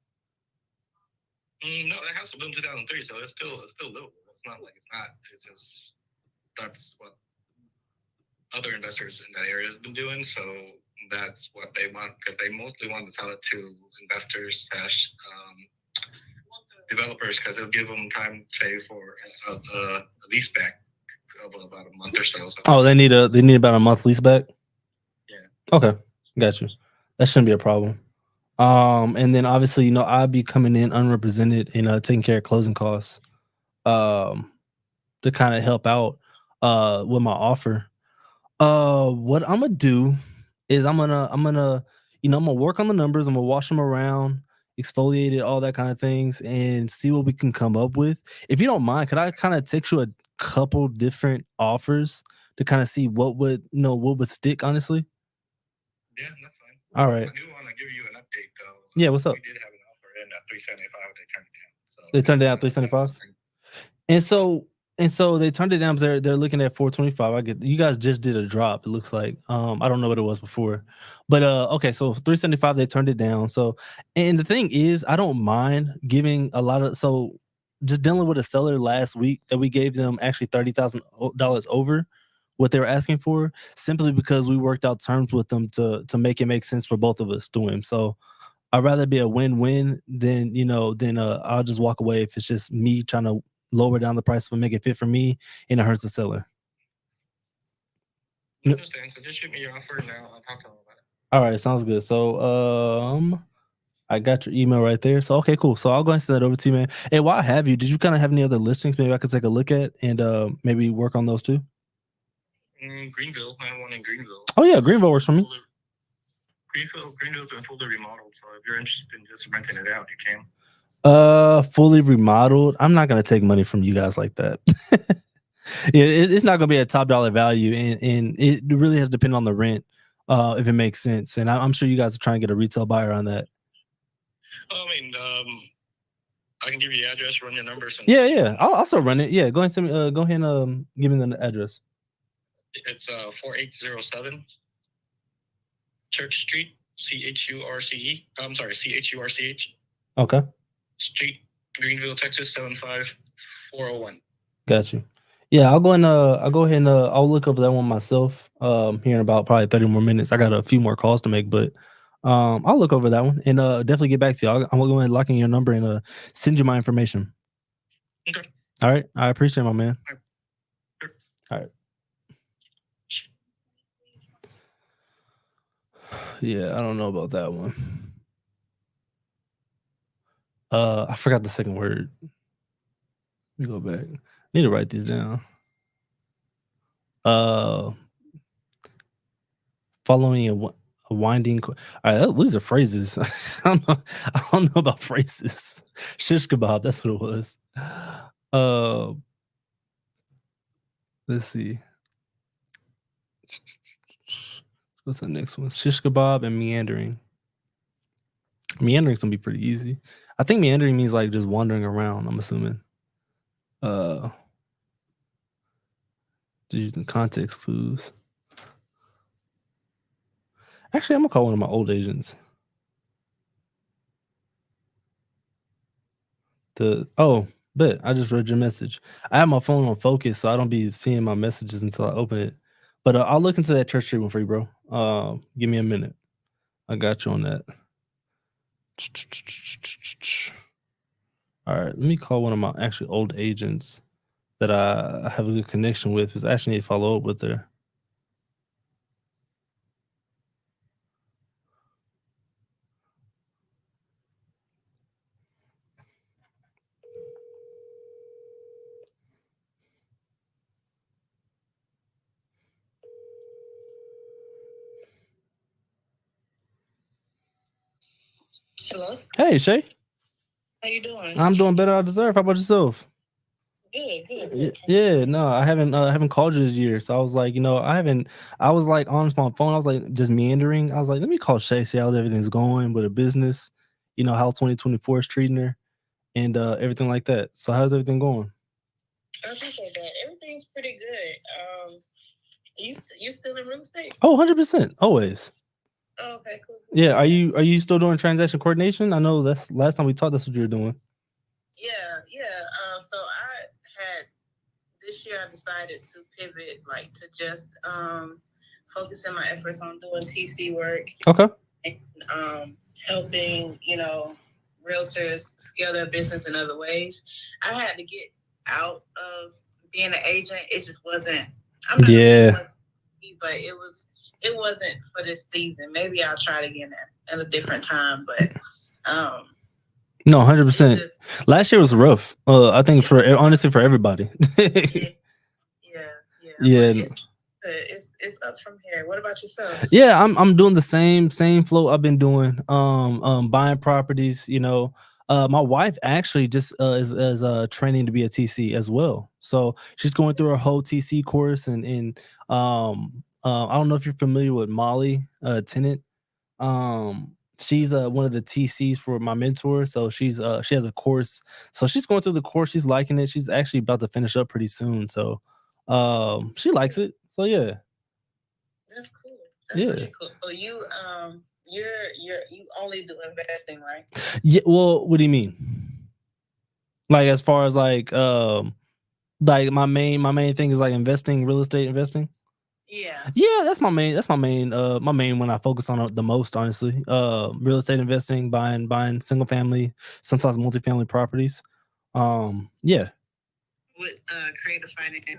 No, that house was built in 2003, so it's still livable. It's not like it's not. It's just that's what other investors in that area have been doing. So that's what they want, because they mostly want to sell it to investors / developers, because it'll give them time, say, for a lease back of about a month or so. Oh, they need about a month lease back? Yeah. Okay, got you. That shouldn't be a problem. And then obviously, I'd be coming in unrepresented and taking care of closing costs to kind of help out with my offer. What I'm gonna do is I'm gonna work on the numbers. I'm gonna wash them around, exfoliate it, all that kind of things, and see what we can come up with. If you don't mind, could I kind of text you a couple different offers to kind of see what would stick, honestly? Yeah, that's fine. All right. I do want to give you an update though. Yeah, what's up? We did have an offer in at 375. They turned it down. So they turned it down 375. And so they turned it down because they're looking at 425. I get you guys just did a drop. It looks like I don't know what it was before, but okay. So 375 they turned it down. So and the thing is, I don't mind giving a lot of just dealing with a seller last week that we gave them actually $30,000 over what they were asking for, simply because we worked out terms with them to make it make sense for both of us doing. So I'd rather be a win-win than I'll just walk away if it's just me trying to lower down the price and make it fit for me and it hurts the seller. I understand. So just shoot me your offer now. I'll talk to them about it. All right, sounds good. So I got your email right there. So okay, cool. So I'll go ahead and send that over to you, man. Hey, while I have you, did you kind of have any other listings maybe I could take a look at and maybe work on those too? Greenville. I have one in Greenville. Oh yeah, Greenville works for me. Greenville's been fully remodeled, so if you're interested in just renting it out, you can. Fully remodeled. I'm not gonna take money from you guys like that. It's not gonna be a top dollar value, and it really has to depend on the rent, if it makes sense. And I'm sure you guys are trying to get a retail buyer on that. I mean, I can give you the address, run your numbers. And Yeah. I'll also run it. Yeah, go ahead and send me. Go ahead and give me the address. It's 4807 Church Street, CHURCE. I'm sorry, CHURCH Okay, Street, Greenville, Texas 75401. got you. Yeah, I'll go ahead and I'll look over that one myself. Here in about probably 30 more minutes. I got a few more calls to make, but I'll look over that one and definitely get back to you. I'm gonna go ahead and lock in your number and send you my information. Okay. All right, I appreciate it, my man. All right. Yeah, I don't know about that one. I forgot the second word. Let me go back. I need to write these down. Following a winding. All right, these are phrases. I don't know about phrases. Shish kebab. That's what it was. Let's see. What's the next one? Shish kebab and meandering. Meandering's gonna be pretty easy. I think meandering means like just wandering around. I'm assuming. Just using context clues. Actually, I'm gonna call one of my old agents. Bet I just read your message. I have my phone on focus, so I don't be seeing my messages until I open it. But I'll look into that Church Street one for you, bro. Give me a minute. I got you on that. All right, let me call one of my actually old agents that I have a good connection with, because I actually need to follow up with her. Hello. Hey, Shay. How you doing? I'm doing better than I deserve. How about yourself? Good. Yeah, no, I haven't called you this year, so I was like, I was like on my phone, I was like just meandering. I was like, let me call Shay, see how everything's going with her business, how 2024 is treating her, and everything like that. So how's everything going? I appreciate that. Everything's pretty good. You still in real estate? Oh, 100%, always. Oh, okay, cool. Yeah, are you still doing transaction coordination? I know that's last time we talked. That's what you were doing. Yeah. So this year I decided to pivot, like to just focusing my efforts on doing TC work. Okay. And helping realtors scale their business in other ways. I had to get out of being an agent. It just wasn't. I'm not but it wasn't for this season. Maybe I'll try it again at a different time. But no, 100%. Last year was rough. I think honestly for everybody. Yeah. It's up from here. What about yourself? Yeah, I'm doing the same flow I've been doing. Buying properties. My wife actually just is training to be a TC as well. So she's going through her whole TC course, and I don't know if you're familiar with Molly Tennant. She's one of the TCs for my mentor. So she has a course. So she's going through the course. She's liking it. She's actually about to finish up pretty soon. So she likes it. So yeah. That's cool. That's really cool. So you only do investing, right? Yeah. Well, what do you mean? Like as far as like my main thing is like investing, real estate investing. Yeah, that's my main one I focus on the most, honestly. Real estate investing, buying single family, sometimes multifamily properties. Yeah. With creative financing?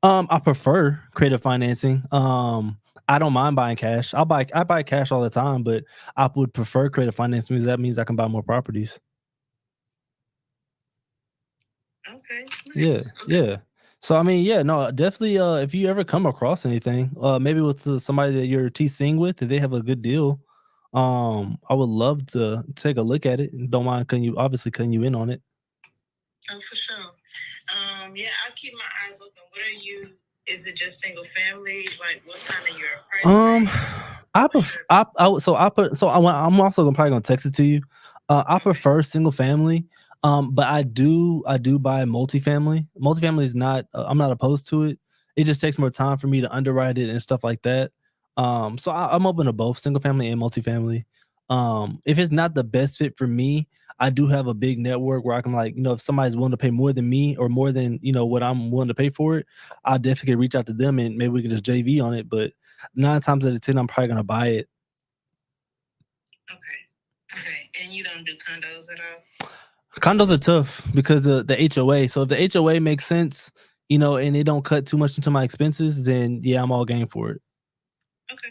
I prefer creative financing. I don't mind buying cash. I buy cash all the time, but I would prefer creative financing because that means I can buy more properties. Okay. Nice. Yeah. So I mean, yeah, no, definitely. If you ever come across anything, maybe with somebody that you're TCing with, if they have a good deal, I would love to take a look at it. And don't mind cutting you in on it. Oh, for sure. Yeah, I'll keep my eyes open. What are you? Is it just single family? Like, what kind of your price? I'm also probably gonna text it to you. I prefer single family. But I do buy multifamily. Multifamily is not I'm not opposed to it. It just takes more time for me to underwrite it and stuff like that. So I'm open to both single family and multifamily. If it's not the best fit for me, I do have a big network where I can like, if somebody's willing to pay more than me or more than, what I'm willing to pay for it, I'll definitely reach out to them and maybe we can just JV on it. But 9 times out of 10, I'm probably gonna buy it. Okay. And you don't do condos at all? Condos are tough because of the HOA. So if the HOA makes sense, and it don't cut too much into my expenses, then yeah, I'm all game for it. Okay,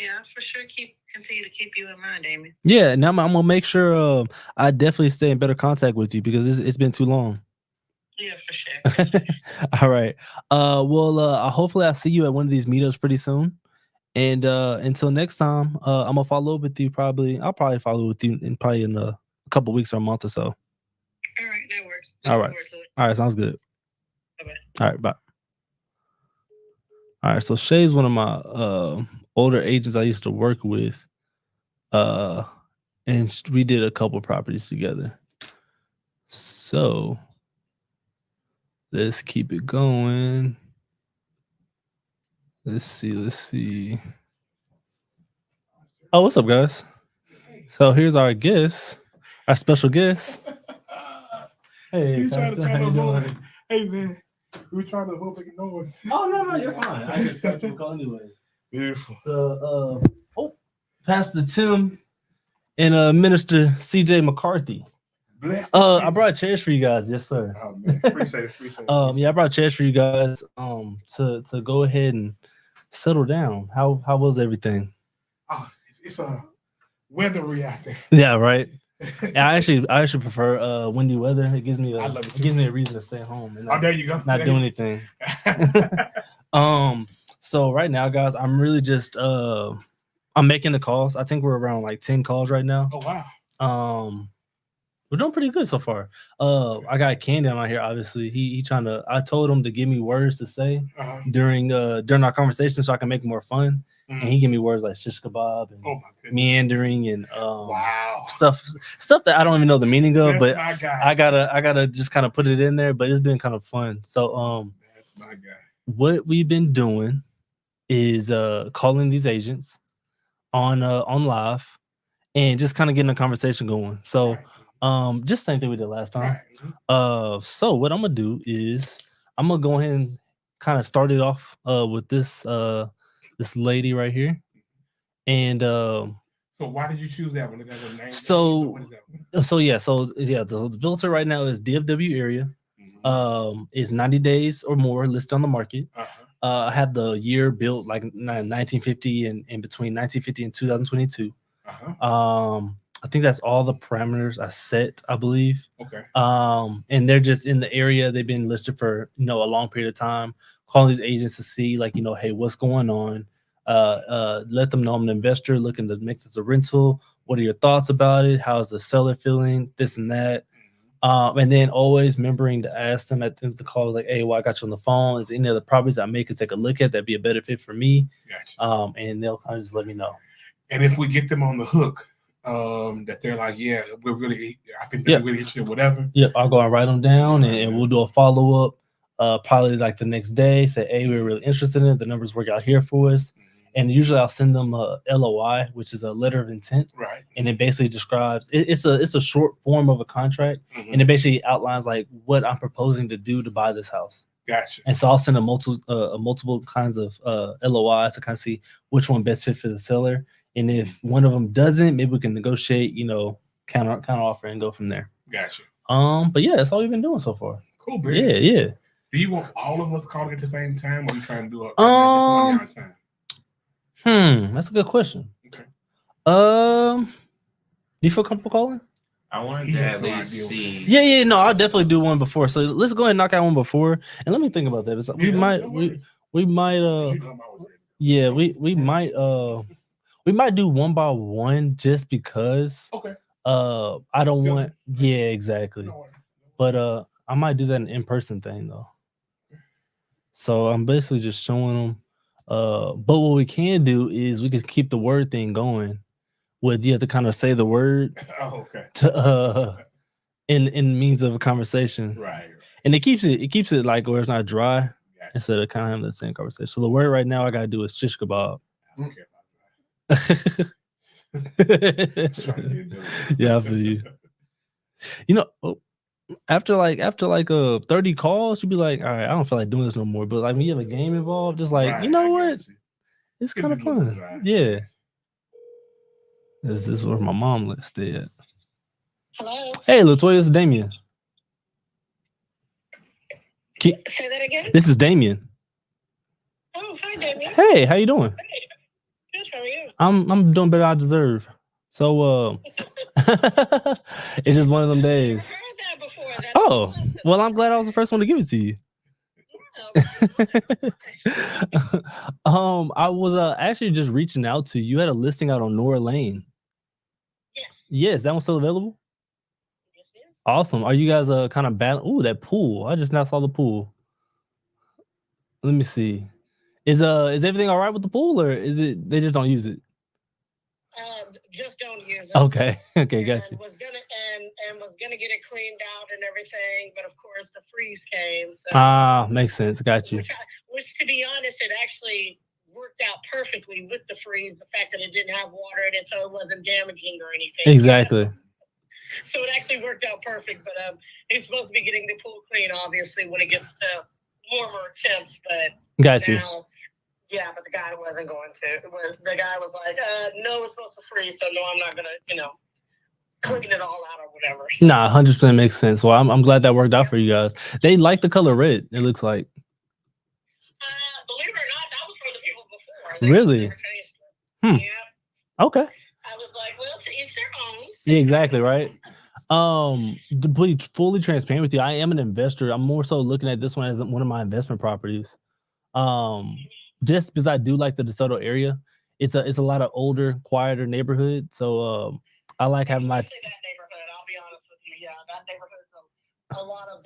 yeah, I'll for sure continue to keep you in mind, Damon. Yeah, and I'm gonna make sure I definitely stay in better contact with you because it's been too long. Yeah, for sure. All right. Well, hopefully I'll see you at one of these meetups pretty soon. And until next time, I'm gonna follow up with you. I'll probably follow with you in a couple weeks or a month or so. All right, that works. All right. All right, sounds good. Bye-bye. All right, bye. All right, so Shay's one of my older agents I used to work with. And we did a couple properties together. So let's keep it going. Let's see. Oh, what's up, guys? So here's our guest, our special guest. Hey, He's trying to Pastor, how turn you the vote. doing? Hey man, we trying to vote making noise. Oh no, you're fine. I just got you a call anyways. Beautiful. So Pastor Tim and Minister CJ McCarthy. Bless. I brought chairs for you guys, yes, sir. Oh man, appreciate it. Yeah, I brought chairs for you guys. To go ahead and settle down. How was everything? It's a weather reactor. Yeah, right. Yeah, I actually prefer windy weather. It gives me I love it it gives me a reason to stay home and there you go. not do anything. So right now, guys, I'm really just I'm making the calls. I think we're around like 10 calls right now. Oh wow. We're doing pretty good so far. I got Camden on here. Obviously, he trying to. I told him to give me words to say during our conversation so I can make it more fun. And he gave me words like shish kebab and meandering and wow stuff that I don't even know the meaning of. That's but my guy. I gotta just kind of put it in there. But it's been kind of fun. So That's my guy. what we've been doing is calling these agents on live and just kind of getting a conversation going. So. Right. Just same thing we did last time. Right. So what I'm gonna do is I'm gonna go ahead and kind of start it off with this lady right here. And So why did you choose that one? Is that a name? So What is that one? the filter right now is DFW area. Is 90 days or more listed on the market. I have the year built like 1950 and in between 1950 and 2022. I think that's all the parameters I set, I believe. Okay. And they're just in the area. They've been listed for, a long period of time, calling these agents to see like, hey, what's going on? Let them know I'm an investor looking to make this a rental. What are your thoughts about it? How's the seller feeling? This and that. And then always remembering to ask them at the end of the call, like, hey, well, I got you on the phone. Is there any other properties I may could take a look at that'd be a better fit for me? Gotcha. And they'll kind of just let me know. And if we get them on the hook, that they're like, yeah, I think they're really interested, whatever. Yeah, I'll go and write them down and we'll do a follow up. Probably like the next day, say, hey, we're really interested in it. The numbers work out here for us. And usually I'll send them a LOI, which is a letter of intent. Right. And it basically describes it's a short form of a contract. And it basically outlines like what I'm proposing to do to buy this house. Gotcha. And so I'll send a multiple kinds of LOIs to kind of see which one best fit for the seller. And if one of them doesn't, maybe we can negotiate, counter offer and go from there. Gotcha. But yeah, that's all we've been doing so far. Cool, man. Yeah. Do you want all of us calling at the same time, or are you trying to do it one time? That's a good question. Okay. Do you feel comfortable calling? I wanted to at least see. Yeah. No, I'll definitely do one before. So let's go ahead and knock out one before, and let me think about that. It's, we might. We might do one by one just because. Okay. I don't want. Yeah, exactly. But I might do that an in-person thing though. So I'm basically just showing them. But what we can do is we can keep the word thing going. With you have to kind of say the word. Oh, okay. in means of a conversation. Right. And it keeps it like where it's not dry Gotcha. instead of kind of having the same conversation. So the word right now I gotta do is shish kebab. I don't care about that. Trying to get done. Yeah, I feel you. You know, after 30 calls, you'd be like, all right, I don't feel like doing this no more. But like when you have a game involved, it's like, Right, you know I what? got you. It's Could kind of be a little fun. dry. Yeah. This is where my mom lives at. Hello. Hey, Latoya, this is Damien. Say that again. This is Damien. Oh, hi, Damien. Hey, how you doing? Good. How are you? I'm doing better than I deserve. So it's just one of them days. Heard that before. That's Oh, awesome. well, I'm glad I was the first one to give it to you. I was actually just reaching out to you. You had a listing out on Nora Lane. Yes. Yes, that one's still available. Yes, it is. Awesome. Are you guys kind of battling? Ooh, that pool. I just now saw the pool. Let me see. Is everything all right with the pool, or is it they just don't use it? Just don't use it. Okay. Okay, got you. And was gonna get it cleaned out and everything, but of course the freeze came. So, Ah, makes sense. Got you. which to be honest, it actually worked out perfectly with the freeze. The fact that it didn't have water in it, so it wasn't damaging or anything. Exactly. So it actually worked out perfect. But it's supposed to be getting the pool clean, obviously, when it gets to warmer temps. But Got you. now, yeah, but the guy wasn't going to. The guy was like, no, it's supposed to freeze, so no, I'm not gonna, clean it all out or whatever. Nah, 100% makes sense. Well, I'm glad that worked out for you guys. They like the color red. It looks like. Believe it or not, that was from the people before. They Really? never changed it. Yeah. Okay. I was like, well, to each their own. Yeah, exactly, right? To be fully transparent with you, I am an investor. I'm more so looking at this one as one of my investment properties. Just because I do like the DeSoto area. It's a lot of older, quieter neighborhood. So I like having my Especially that neighborhood, I'll be honest with you. Yeah, that neighborhood, a lot of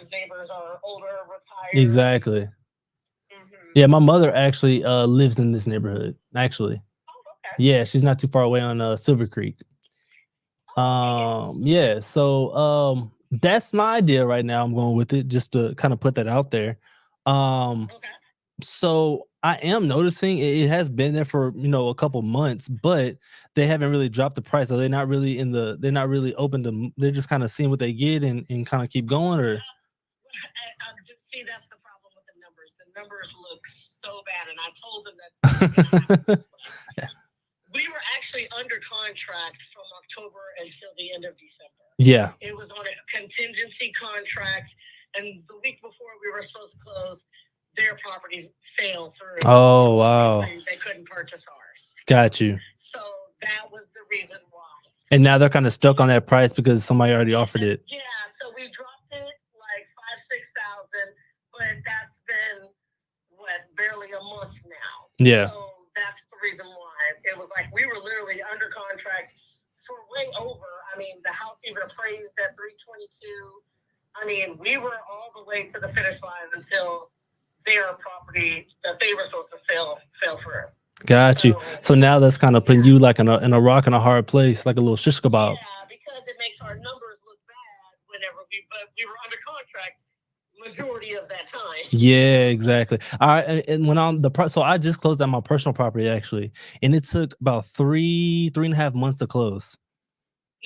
his neighbors are older, retired. Exactly. Mm-hmm. Yeah, my mother actually lives in this neighborhood. Actually. Oh, okay. Yeah, she's not too far away on Silver Creek. Yeah, so that's my idea right now. I'm going with it just to kind of put that out there. Okay. So I am noticing it has been there for a couple months, but they haven't really dropped the price. So they're not really open to. They're just kind of seeing what they get and kind of keep going. Or See, that's the problem with the numbers. The numbers look so bad, and I told them that we were actually under contract from October until the end of December. Yeah, it was on a contingency contract, and the week before we were supposed to close, their property fell through. Oh, wow. They couldn't purchase ours. Got you. So that was the reason why. And now they're kind of stuck on that price because somebody already offered it. Yeah, so we dropped it like 5,000-6,000, but that's been barely a month now. Yeah. So that's the reason why. It was like we were literally under contract for way over. I mean, the house even appraised at 322. I mean, we were all the way to the finish line until their property that they were supposed to sell fell through. Got you. So now that's kind of putting you like in a rock and a hard place, like a little shish kebab. Yeah, because it makes our numbers look bad but we were under contract majority of that time. Yeah, exactly. All right, and when so I just closed out my personal property actually, and it took about 3.5 months to close.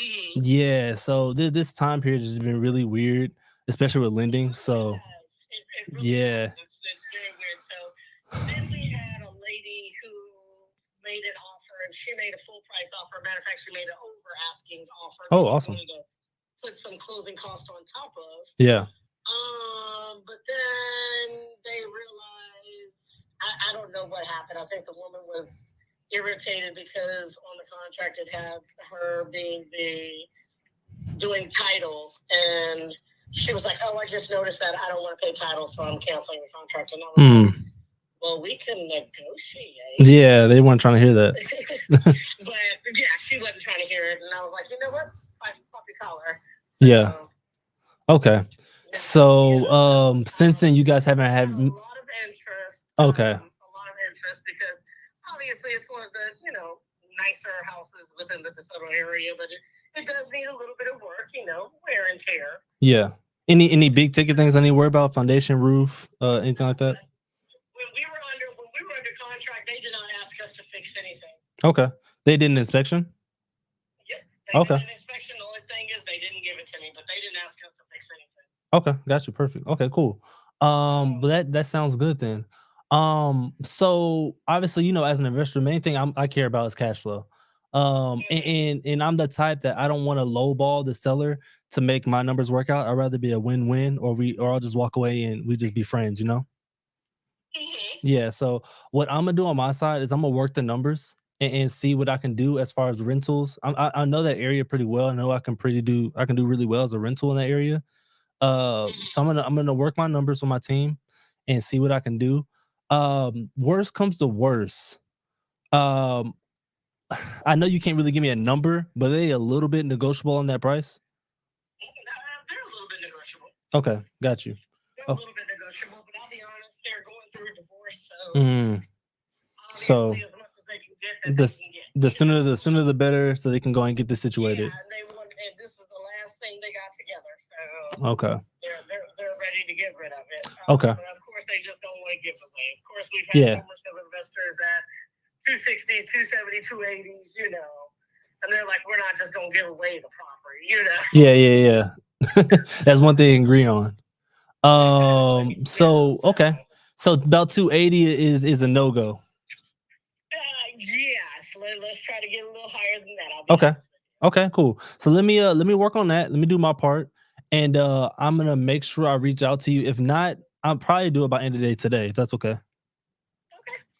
Mm-hmm. Yeah, so this time period has been really weird, especially with lending. So it really yeah. It's very weird. So then we had a lady who made an offer, and she made a full price offer. Matter of fact, she made an over asking offer. Oh, awesome. To put some closing cost on top of. Yeah. But then they realized I don't know what happened. I think the woman was irritated because on the contract it had her doing title, and she was like, "Oh, I just noticed that I don't want to pay title, so I'm canceling the contract." And I was like, "Well, we can negotiate." Yeah, they weren't trying to hear that. But yeah, she wasn't trying to hear it, and I was like, "You know what? Puppy collar." So, Yeah. Okay. So since then you guys haven't had a lot of interest. Okay. A lot of interest because obviously it's one of the nicer houses within the DeSoto area, but it does need a little bit of work, wear and tear. Yeah. Any big ticket things I need to worry about? Foundation, roof, anything like that? When we were under contract, they did not ask us to fix anything. Okay. They did an inspection? Yep. They Okay. did an inspection. The only thing is they didn't give it to me, but they didn't ask us to fix anything. Okay, got you. Perfect. Okay, cool. But that sounds good then. So obviously, as an investor, the main thing I care about is cash flow. And I'm the type that I don't want to lowball the seller to make my numbers work out. I'd rather be a win-win, or I'll just walk away and we just be friends, Yeah. So what I'm gonna do on my side is I'm gonna work the numbers and see what I can do as far as rentals. I know that area pretty well. I know I can do really well as a rental in that area. So I'm gonna work my numbers with my team and see what I can do. Worst comes to worst. I know you can't really give me a number, but they a little bit negotiable on that price. They're a little bit negotiable. Okay, got you. They're a little bit negotiable, but I'll be honest, they're going through a divorce, So as much as they can get, they can get. the sooner the better, so they can go and get this situated. Yeah, and this was the last thing they got together, so Okay. they're ready to get rid of it. Okay. But of course, they just don't want to give it away. Of course, we've had numbers of investors at 260, 270, 280s, and they're like, we're not just gonna give away the property, Yeah. That's one thing to agree on. So okay. So about 280 is a no-go. Yes. Let's try to get a little higher than that. Okay. Okay, cool. So let me work on that. Let me do my part. And I'm gonna make sure I reach out to you. If not, I'll probably do it by end of the day today, if that's okay.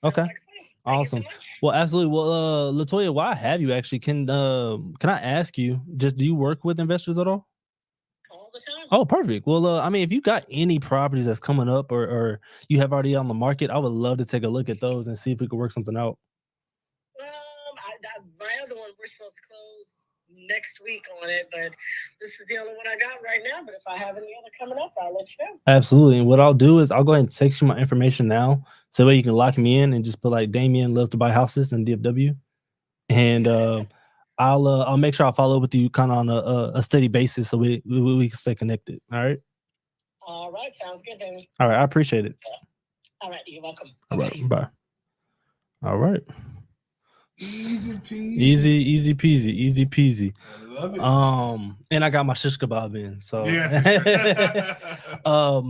Okay. Awesome. Well, absolutely. Well, Latoya, while I have you, actually, can I ask you, do you work with investors at all? All the time. Oh, perfect. Well, I mean, if you got any properties that's coming up or you have already on the market, I would love to take a look at those and see if we could work something out. My other one, we're supposed to close next week on it, but this is the only one I got right now. But if I have any other coming up, I'll let you know. Absolutely. And what I'll do is I'll go ahead and text you my information now, so that way you can lock me in and just put like Damien loves to buy houses in DFW, and I'll make sure I follow up with you kind of on a steady basis, so we can stay connected. All right. All right. Sounds good, Damien. All right. I appreciate it. All right. You're welcome. All right. Bye. All right. Easy peasy. Easy peasy. I love it. And I got my shish kebab in. So Yes.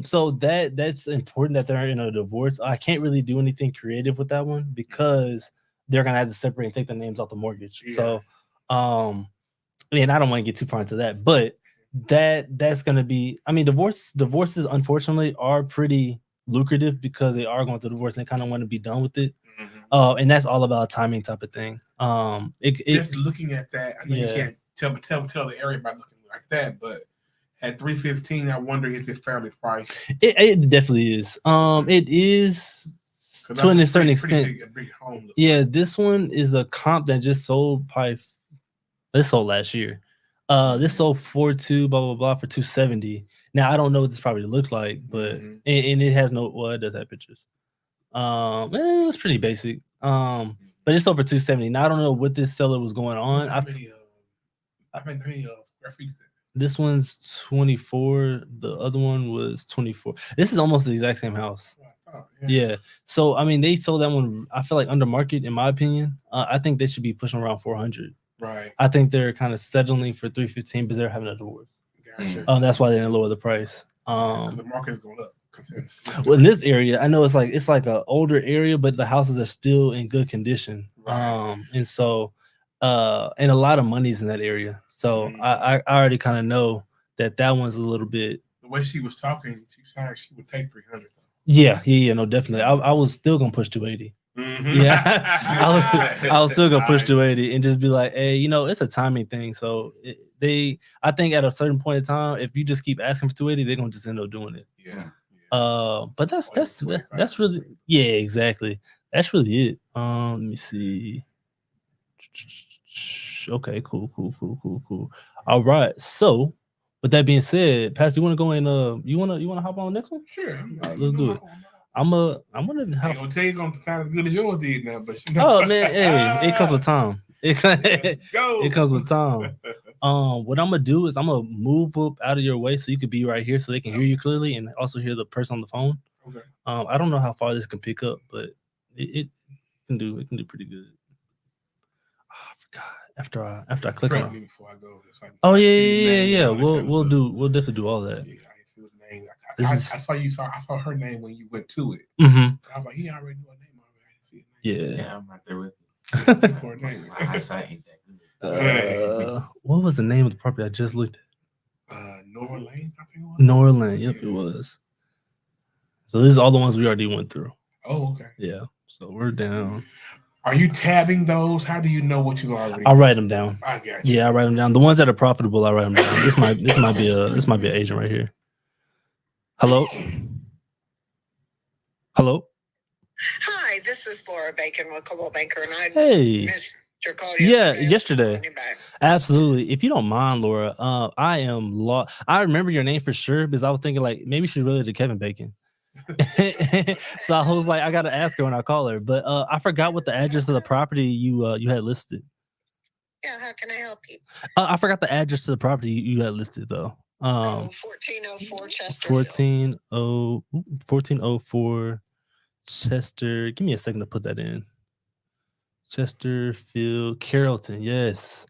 so that's important that they're in a divorce. I can't really do anything creative with that one because they're gonna have to separate and take the names off the mortgage. Yeah. So and I don't want to get too far into that, but that's gonna be, I mean, divorces unfortunately are pretty lucrative because they are going through divorce and they kind of want to be done with it. And that's all about a timing type of thing. Just looking at that, I know you Yeah. can't tell the area by looking like that, but at 315, I wonder is it fairly priced? It definitely is. It is to a certain extent. Big home. Yeah, this one is a comp that just sold this sold last year. This sold 4.2 blah blah blah for 270. Now I don't know what this property looks like, but and it has it does have pictures. It's pretty basic. But it's over 270. Now I don't know what this seller was going on. How many square feet is it? This one's 24. The other one was 24. This is almost the exact same house. Yeah. So I mean, they sold that one, I feel like, under market, in my opinion. I think they should be pushing around 400. Right. I think they're kind of settling for 315 because they're having a divorce. Gotcha. That's why they didn't lower the price. The market is going up. Well, in this area, I know it's like an older area, but the houses are still in good condition. Right. And so and a lot of money's in that area. So I already kind of know that one's a little bit. The way she was talking, she sounded like she would take 300. Yeah, no, definitely. I was still gonna push 280. Yeah, I was still gonna push 280 and just be like, hey, it's a timing thing. So I think at a certain point in time, if you just keep asking for 280, they're gonna just end up doing it. Yeah. But that's really, yeah, exactly. That's really it. Let me see. Okay, cool. All right. So with that being said, Pastor, you want to go in? You wanna hop on the next one? Sure. All right, let's do it. I'm gonna. I'm gonna tell you gonna sound as good as yours did now, but Oh man, hey, it comes with time. It go. comes with time. What I'm gonna do is I'm gonna move up out of your way so you could be right here so they can hear you clearly and also hear the person on the phone. Okay. I don't know how far this can pick up, but it can do pretty good. Oh, I forgot. After I click Correct on me before I go. It's like, Oh I see your name yeah. and all that kind of stuff. We'll definitely do all that. Yeah, I didn't see his name. This I saw her name when you went to it. Mm-hmm. I was like, he already knew her name already. I didn't see his name. Yeah. Yeah, I'm right there with you. Her name. My eyesight ain't that good. What was the name of the property I just looked at? Nora Lane, I think it was. Nora Lane. Yep, it was. So this is all the ones we already went through. Oh, okay. Yeah. So we're down. Are you tabbing those? How do you know what you already? I'll write them down. I got you. Yeah, I write them down. The ones that are profitable, I write them down. This might be an agent right here. Hello. Hello. Hi, this is Laura Bacon with Coldwell Banker, and I Hey. missed your call Yesterday. Absolutely. If you don't mind, Laura, I am lost. I remember your name for sure because I was thinking like maybe she's related to Kevin Bacon. So I was like, I gotta ask her when I call her. But I forgot what the address of the property you had listed. Yeah, how can I help you? I forgot the address to the property you had listed though. 1404 Chester. 1404 Chester. Give me a second to put that in. Chesterfield, Carrollton. Yes.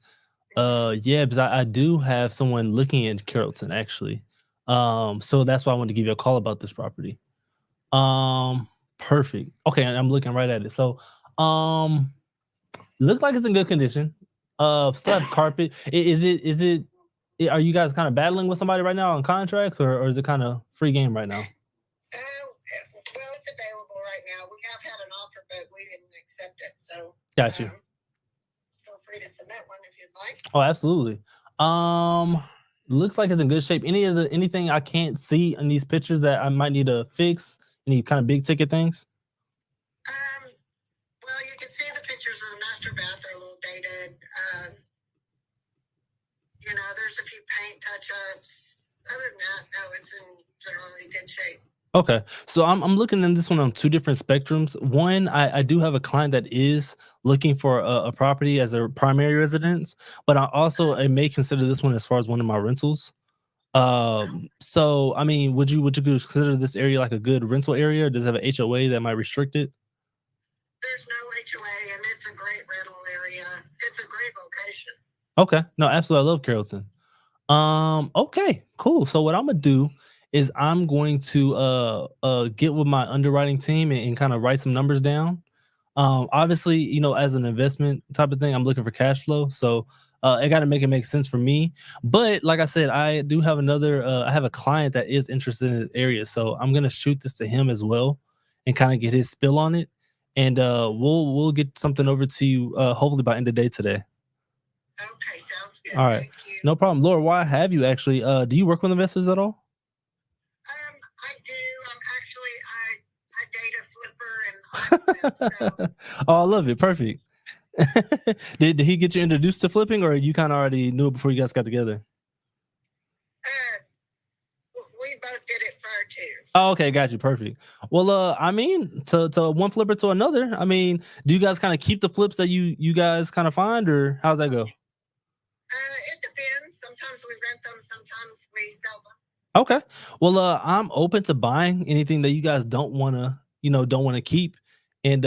Yeah, because I do have someone looking at Carrollton actually. So that's why I wanted to give you a call about this property. Perfect. Okay, I'm looking right at it. So, looks like it's in good condition. Still have carpet. Is it? Are you guys kind of battling with somebody right now on contracts, or is it kind of free game right now? Well, it's available right now. We have had an offer, but we didn't accept it. So, Got you. Feel free to submit one if you'd like. Oh, absolutely. Looks like it's in good shape. Anything I can't see in these pictures that I might need to fix? Any kind of big ticket things? Well, you can see the pictures of the master bath are a little dated. There's a few paint touch-ups. Other than that, no, it's in generally good shape. Okay, so I'm looking at this one on two different spectrums. One, I do have a client that is looking for a property as a primary residence, but I also may consider this one as far as one of my rentals. So I mean, would you consider this area like a good rental area, or does it have an HOA that might restrict it? There's no HOA, and it's a great rental area. It's a great location. Okay, no, absolutely, I love Carrollton. Okay, cool. So what I'm gonna do is I'm going to get with my underwriting team and kind of write some numbers down. Obviously, as an investment type of thing, I'm looking for cash flow. So I got to make sense for me. But like I said, I do have I have a client that is interested in this area. So I'm going to shoot this to him as well and kind of get his spill on it. And we'll get something over to you hopefully by end of day today. Okay, sounds good. All right. Thank you. No problem. Laura, why have you actually? Do you work with investors at all? I do. I date a flipper and I flip, so. Oh, I love it. Perfect. Did he get you introduced to flipping, or you kind of already knew it before you guys got together? We both did it prior to. Oh, okay, got you. Perfect. Well, I mean, to one flipper to another. I mean, do you guys kind of keep the flips that you guys kind of find, or how's that go? It depends. Sometimes we rent them. Sometimes we sell them. Okay. Well, I'm open to buying anything that you guys don't want to keep. And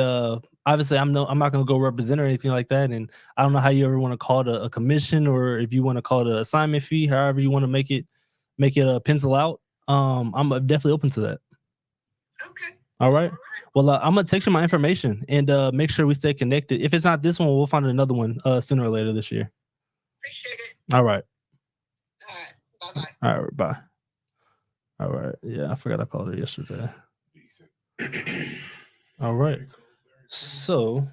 obviously I'm not going to go represent or anything like that. And I don't know how you ever want to call it a commission, or if you want to call it an assignment fee, however you want to make it a pencil out. I'm definitely open to that. Okay. All right. Well, I'm going to text you my information and make sure we stay connected. If it's not this one, we'll find another one sooner or later this year. Appreciate it. All right. All right. Bye-bye. All right. Bye. All right. Yeah, I forgot I called her yesterday. All right. So,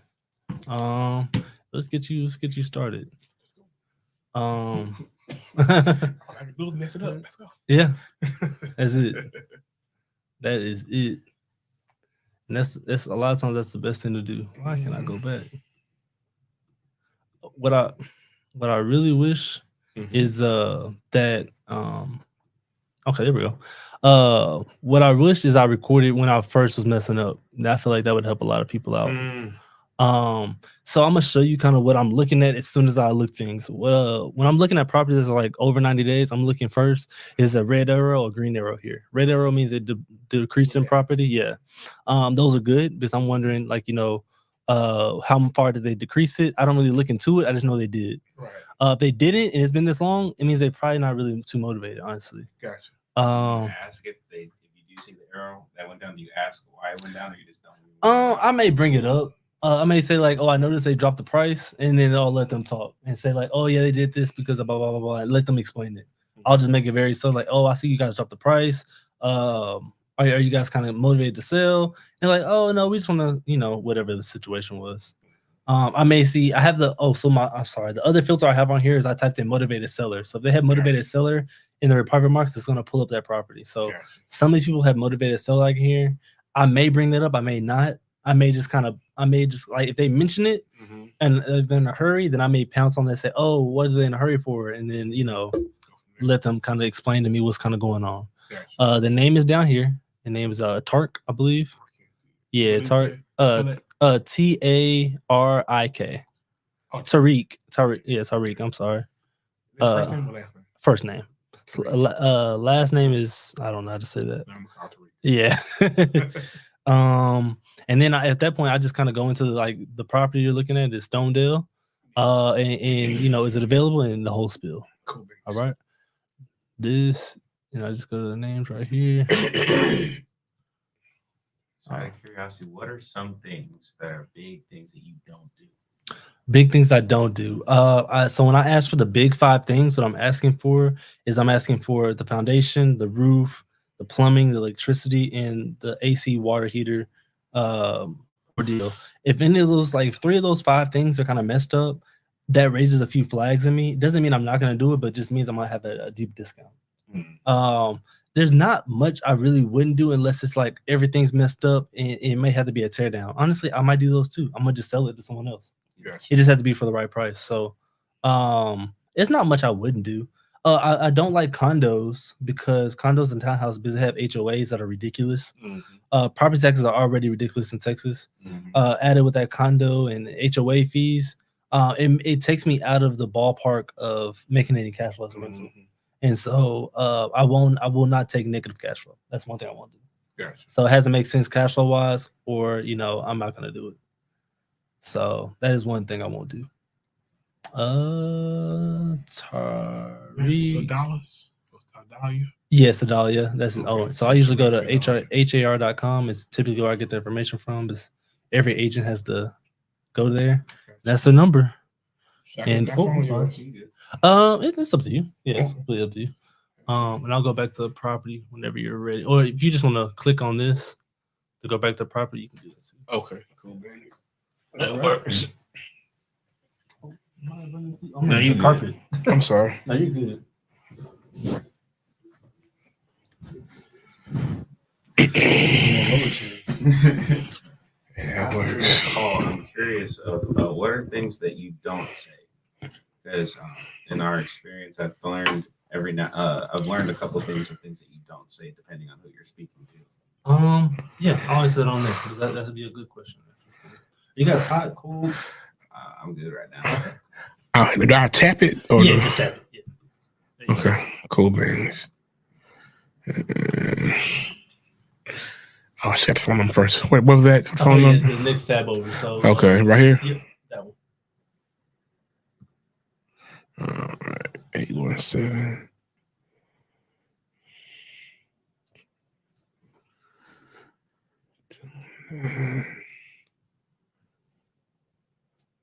let's get you started. All I can do is mess it up. Let's go. Yeah, that's it. That is it. And that's a lot of times that's the best thing to do. Why can't I go back? What I really wish is that okay, there we go. What I wish is I recorded when I first was messing up. I feel like that would help a lot of people out. So I'm gonna show you kind of what I'm looking at as soon as I look things. When I'm looking at properties that's like over 90 days, I'm looking first is a red arrow or green arrow here. Red arrow means it decreased in property. Yeah, those are good because I'm wondering, like, how far did they decrease it? I don't really look into it. I just know they did. Right. If they didn't, and it's been this long, it means they're probably not really too motivated, honestly. Gotcha. Ask if you do see the arrow that went down. Do you ask why it went down, or you just don't? I may bring it up. I may say like, "Oh, I noticed they dropped the price," and then I'll let them talk and say like, "Oh yeah, they did this because of blah blah blah blah," and let them explain it. I'll just make it very so like, "Oh, I see you guys dropped the price. Are you guys kind of motivated to sell?" And like, "Oh no, we just want to, whatever the situation was." I may see. I have the I'm sorry. The other filter I have on here is I typed in motivated seller. So if they have motivated seller in their private marks, it's going to pull up that property. So some of these people have motivated seller like here. I may bring that up. I may not. I may just like if they mention it and they're in a hurry, then I may pounce on that and say, "Oh, what are they in a hurry for?" And then let them kind of explain to me what's kind of going on. The name is down here. The name is Tark, I believe. Yeah, Tark. Tarik. Tariq. Yeah, Tariq. I'm sorry. First name or last name? First name. Last name is, I don't know how to say that. Yeah. And then at that point, I just kind of go into the property you're looking at is Stonedale. And is it available in the whole spiel? Cool. All right. This, I just go to the names right here. Out of curiosity, what are some things that are big things that you don't do? Big things I don't do. So when I ask for the big 5 things, what I'm asking for is I'm asking for the foundation, the roof, the plumbing, the electricity, and the AC water heater ordeal. If any of those, like 3 of those 5 things are kind of messed up, that raises a few flags in me. Doesn't mean I'm not going to do it, but just means I might have a deep discount. There's not much I really wouldn't do unless it's like everything's messed up and it may have to be a tear down. Honestly, I might do those too. I'm gonna just sell it to someone else. Gotcha. It just has to be for the right price. So it's not much I wouldn't do. I don't like condos because condos and townhouses have HOAs that are ridiculous. Property taxes are already ridiculous in Texas. Added with that condo and HOA fees, it takes me out of the ballpark of making any cash flow as a rental. And so I will not take negative cash flow. That's one thing I won't do. Gotcha. So it has to make sense cash flow wise, or I'm not gonna do it. So that is one thing I won't do. Tariq. Dallas. Sedalia. Yeah, Sedalia. That's it. Okay. Oh, so I usually go to har.com. It's typically where I get the information from. But every agent has to go there. That's their number. And it's up to you. Yeah, it's completely up to you. And I'll go back to the property whenever you're ready. Or if you just want to click on this to go back to the property, you can do that too. Okay, cool. That works. No, you carpet. I'm sorry. No, you're good. Yeah, it works. I'm curious of what are things that you don't say? Because in our experience, I've learned a couple things of things that you don't say depending on who you're speaking to. Yeah, I always said on there because that would be a good question. You guys hot, cold? I'm good right now. Do I tap it? Or Yeah, just tap it. Yeah. Okay, cool, man. I set the phone number first. Wait, what was that? Phone number? The next tab over. So okay, right here. Yep, that one. All right, 817.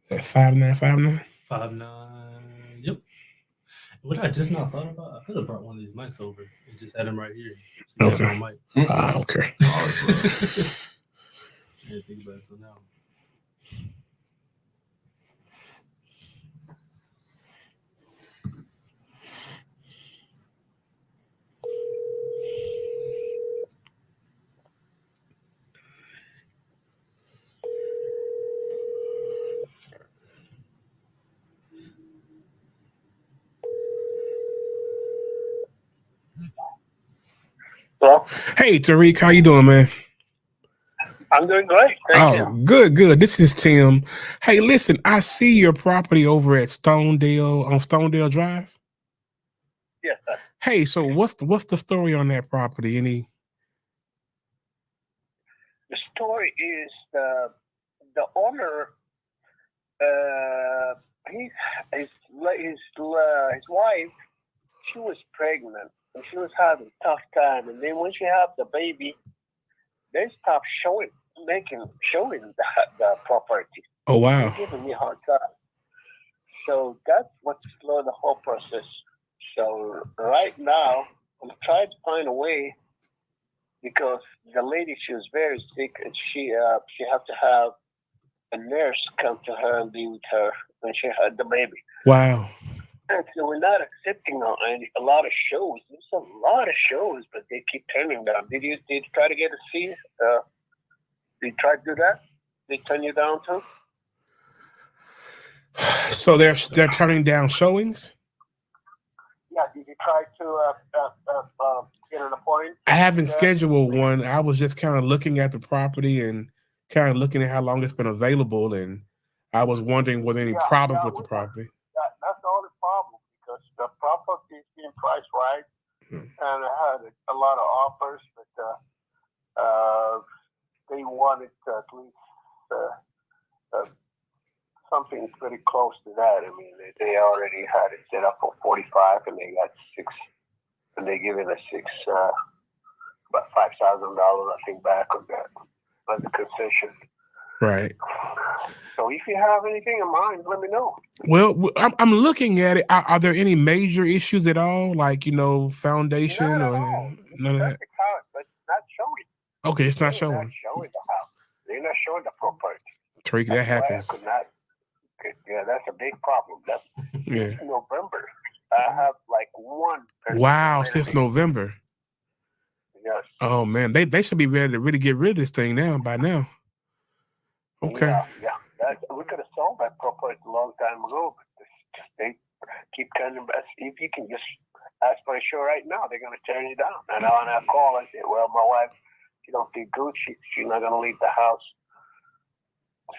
That 5959? 59. Yep. What I just not thought about, I could have brought one of these mics over and just had them right here. So okay. Okay. Yeah, think about it so now. Hey, Tariq, how you doing, man? I'm doing great. Thank you. Good. This is Tim. Hey, listen, I see your property over at Stonedale Drive. Yes, sir. Hey, so what's the story on that property? Any? The story is the owner. His wife, she was pregnant and she was having a tough time. And then when she had the baby, they stopped showing the property. Oh wow! They're giving me a hard time. So that's what slowed the whole process. So right now, I'm trying to find a way because the lady, she was very sick and she had to have a nurse come to her and be with her when she had the baby. Wow. And so we're not accepting a lot of shows. There's a lot of shows, but they keep turning down. Did you try to get a seat? Did you try to do that? They turn you down too? So they're turning down showings? Yeah, did you try to get an appointment? I haven't scheduled one. I was just kind of looking at the property and kind of looking at how long it's been available, and I was wondering were there any problems with the property. That's the only problem because the property is being priced right, and I had a lot of offers, but they wanted at least something pretty close to that. I mean, they already had it set up for 45, and they got 6, and they give it a 6, about $5,000, I think, back on that as a concession. Right. So if you have anything in mind, let me know. Well, I'm looking at it. Are there any major issues at all, like foundation or none of that? But not showing. Okay, it's not showing. They're not showing the house. They're not showing the property. Trick, that happens. Yeah, that's a big problem. That's November. I have like one person. Wow, since November. Yes. Oh man, they should be ready to really get rid of this thing by now. Okay. Yeah. We could have sold that property a long time ago, but they keep turning back. If you can just ask for a show right now, they're going to turn you down. And on our call, I said, well, my wife, she don't feel good. She's not going to leave the house.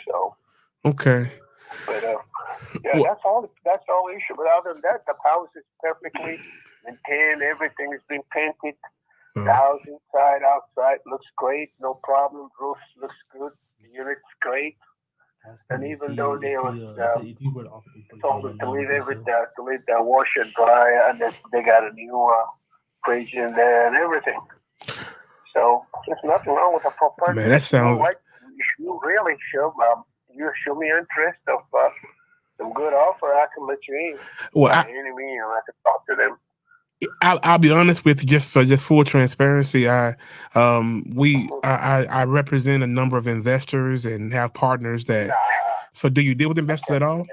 So. Okay. But that's all issue. But other than that, the house is perfectly maintained. Everything has been painted. The house inside, outside looks great. No problem. Roof looks good. The unit's great. And even though they were told to leave to leave the washer dry, and they got a new fridge in there and everything. So there's nothing wrong with the property. Man, that sounds. You really show you show me interest of some good offer. I can let you in. Well, I can talk to them. I'll be honest with you, just full transparency. I represent a number of investors and have partners that. So, do you deal with investors at all?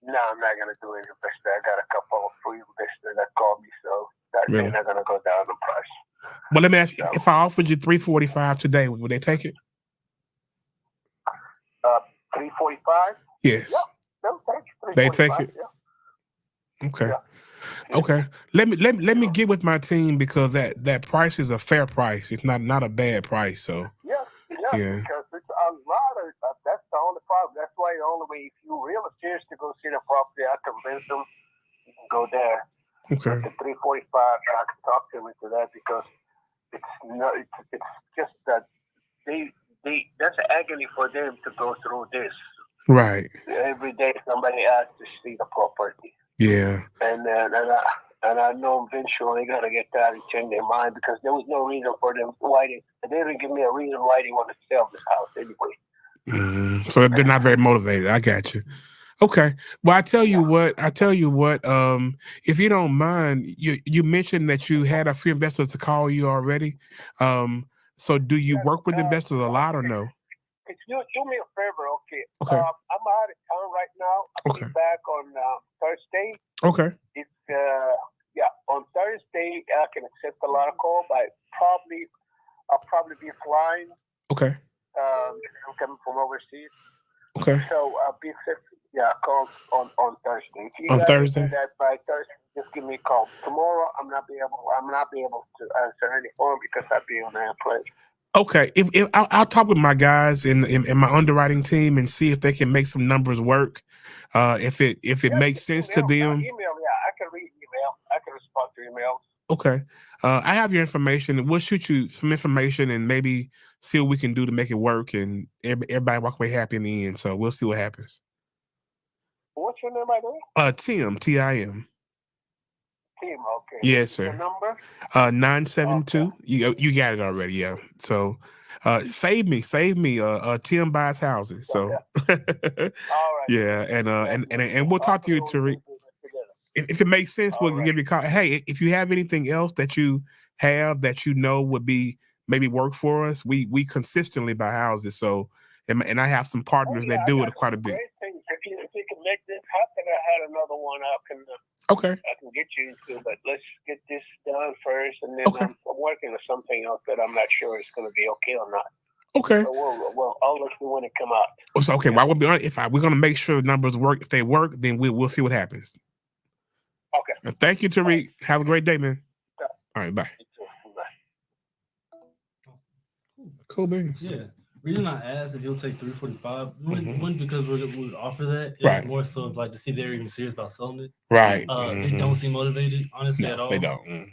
No, I'm not gonna do any investor. I got a couple of free investors that call me, so they're not gonna go down the price. But let me ask you: if I offered you $345 today, would they take it? $345? Yes. Yeah, they'll take it. They take it. Yeah. Okay. Yeah. Okay. Let me get with my team because that price is a fair price. It's not a bad price. So. Yeah. Because it's a lot of. That's the only problem. That's why the only way, if you really serious to go see the property, I convince them you can go there. Okay. The $345, I can talk to them into that because it's just that that's an agony for them to go through this. Right. Every day somebody asks to see the property. Yeah. And I know eventually they're gonna get that and change their mind because there was no reason for them they didn't give me a reason why they want to sell this house anyway. So they're not very motivated. I got you. Okay. Well, I tell you what. If you don't mind, you mentioned that you had a few investors to call you already. So do you work with investors a lot or no? Could you do me a favor? Okay. Okay. I'm out of town right now. I'll be back on Thursday. Okay. It's on Thursday I can accept a lot of calls, but I'll probably be flying. Okay. I'm coming from overseas. Okay. So I'll be calls on Thursday. If you on guys Thursday. Do that by Thursday, just give me a call. Tomorrow I'm not be able to answer any phone because I'll be on the airplane. Okay, if I'll talk with my guys in my underwriting team and see if they can make some numbers work. If it makes sense to them. Email, yeah, I can read email. I can respond to emails. Okay, I have your information. We'll shoot you some information and maybe see what we can do to make it work, and everybody walk away happy in the end. So we'll see what happens. What's your name, by the way? Tim, Tim. Tim, okay. Yes, sir. Your number? 972. Okay. You got it already, yeah. So save me. Tim buys houses. So All right. yeah, and we'll talk to you, Tariq. If it makes sense, we'll give you a call. Hey, if you have anything else that you have that you know would be maybe work for us, we consistently buy houses. So and I have some partners that do it quite a bit. Great things. If you can make this happen, I had another one Okay. I can get you into, but let's get this done first, and then Okay. I'm working on something else that I'm not sure it's going to be okay or not. Okay. So I'll let you when it come out. So okay, well, we'll be honest, we're gonna make sure the numbers work. If they work, then we'll see what happens. Okay. Thank you, Tariq. Have a great day, man. Yeah. All right, bye. You too. Bye. Cool beans. Yeah. Reason I asked if he'll take 345, one because we would offer that. It Right. was more so of like to see if they're even serious about selling it. Right. They don't seem motivated, honestly, at all. They don't.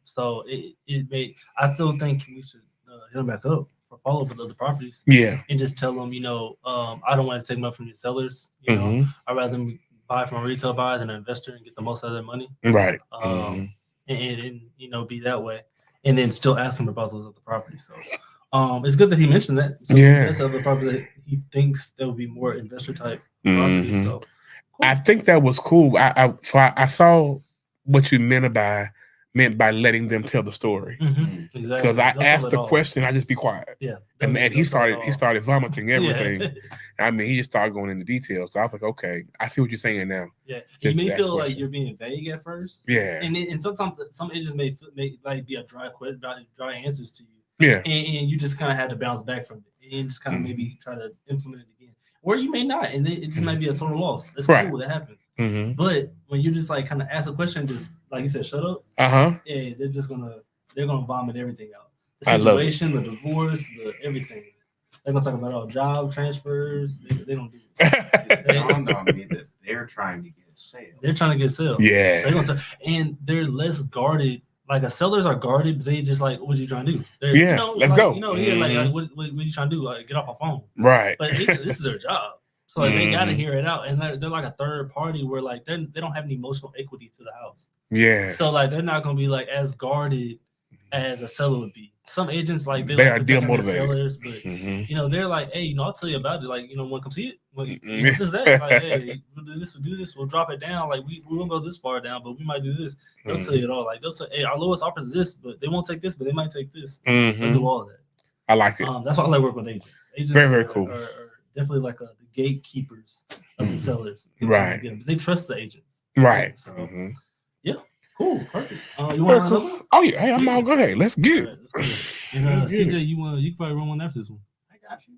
So it may. I still think we should hit them back up for follow up with other properties. Yeah. And just tell them, I don't want to take money from your sellers. I'd rather them buy from a retail buyer than an investor and get the most out of their money. Right. And be that way, and then still ask them about those other properties. So. It's good that he mentioned that. So that's other property that he thinks there will be more investor type properties. So cool. I think that was cool. I saw what you meant by letting them tell the story. Exactly. Because I asked the question, I just be quiet. Yeah. And he started vomiting everything. Yeah. I mean, he just started going into details. So I was like, okay, I see what you're saying now. Yeah. You may feel like you're being vague at first. Yeah. And sometimes some agents may like be a dry answers to you. Yeah. And you just kind of had to bounce back from it and just kind of maybe try to implement it again. Or you may not, and it just might be a total loss. That's cool, that happens. But when you just like kind of ask a question, just like you said, shut up. Yeah, they're gonna vomit everything out. The situation, the divorce, the everything. They're gonna talk about all job transfers. They don't do it. It dawned on me that they're trying to get a sale. They're trying to get sales. Yeah. So and they're less guarded. Like sellers are guarded because they just like, what you trying to do? Let's go. Like, what you trying to do? Like, get off my phone. Right. But this is their job. So like, they got to hear it out. And they're like a third party where like they don't have any emotional equity to the house. Yeah. So like, they're not going to be like as guarded as a seller would be. Some agents like they are demotivated. Sellers, but they're like, hey, I'll tell you about it. Like, want to come see it? What is that? Like, hey, we'll do this. We'll drop it down. Like, we won't go this far down, but we might do this. They'll tell you it all. Like, they'll say, hey, our lowest offer is this, but they won't take this, but they might take this. They'll do all of that. I like it. That's why I like working with agents. Agents very, very cool. Are definitely like the gatekeepers of the sellers. Right. They trust the agents. Right. So, yeah. Cool, perfect. You want another one? Oh yeah, hey, I'm all good. Hey, let's get it. Right, CJ, you can probably run one after this one. I got you.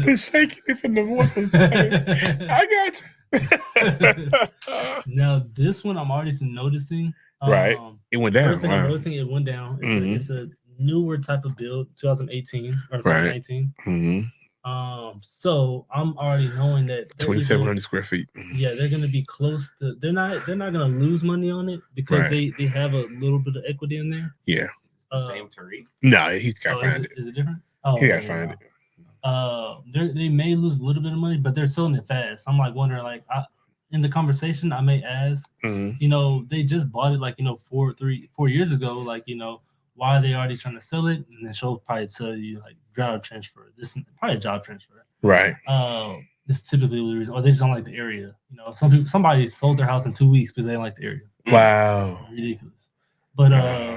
The shakiness in the voice was I got you. Now this one I'm already noticing. Right, it went down. First thing I'm noticing, it went down. It's a newer type of build, 2018 or 2019. So I'm already knowing that 2,700 square feet. Yeah, they're going to be close to. They're not going to lose money on it because they have a little bit of equity in there. Yeah. The same Tariq. No, he's got to find it. Is it different? Oh, he got to find it. They may lose a little bit of money, but they're selling it fast. I'm like wondering, like, in the conversation, I may ask, they just bought it like 4 years ago, like why are they already trying to sell it? And then she'll probably tell you like job transfer. This is probably job transfer. Right. This is typically the reason, or they just don't like the area. Somebody sold their house in 2 weeks because they didn't like the area. Wow. Ridiculous. But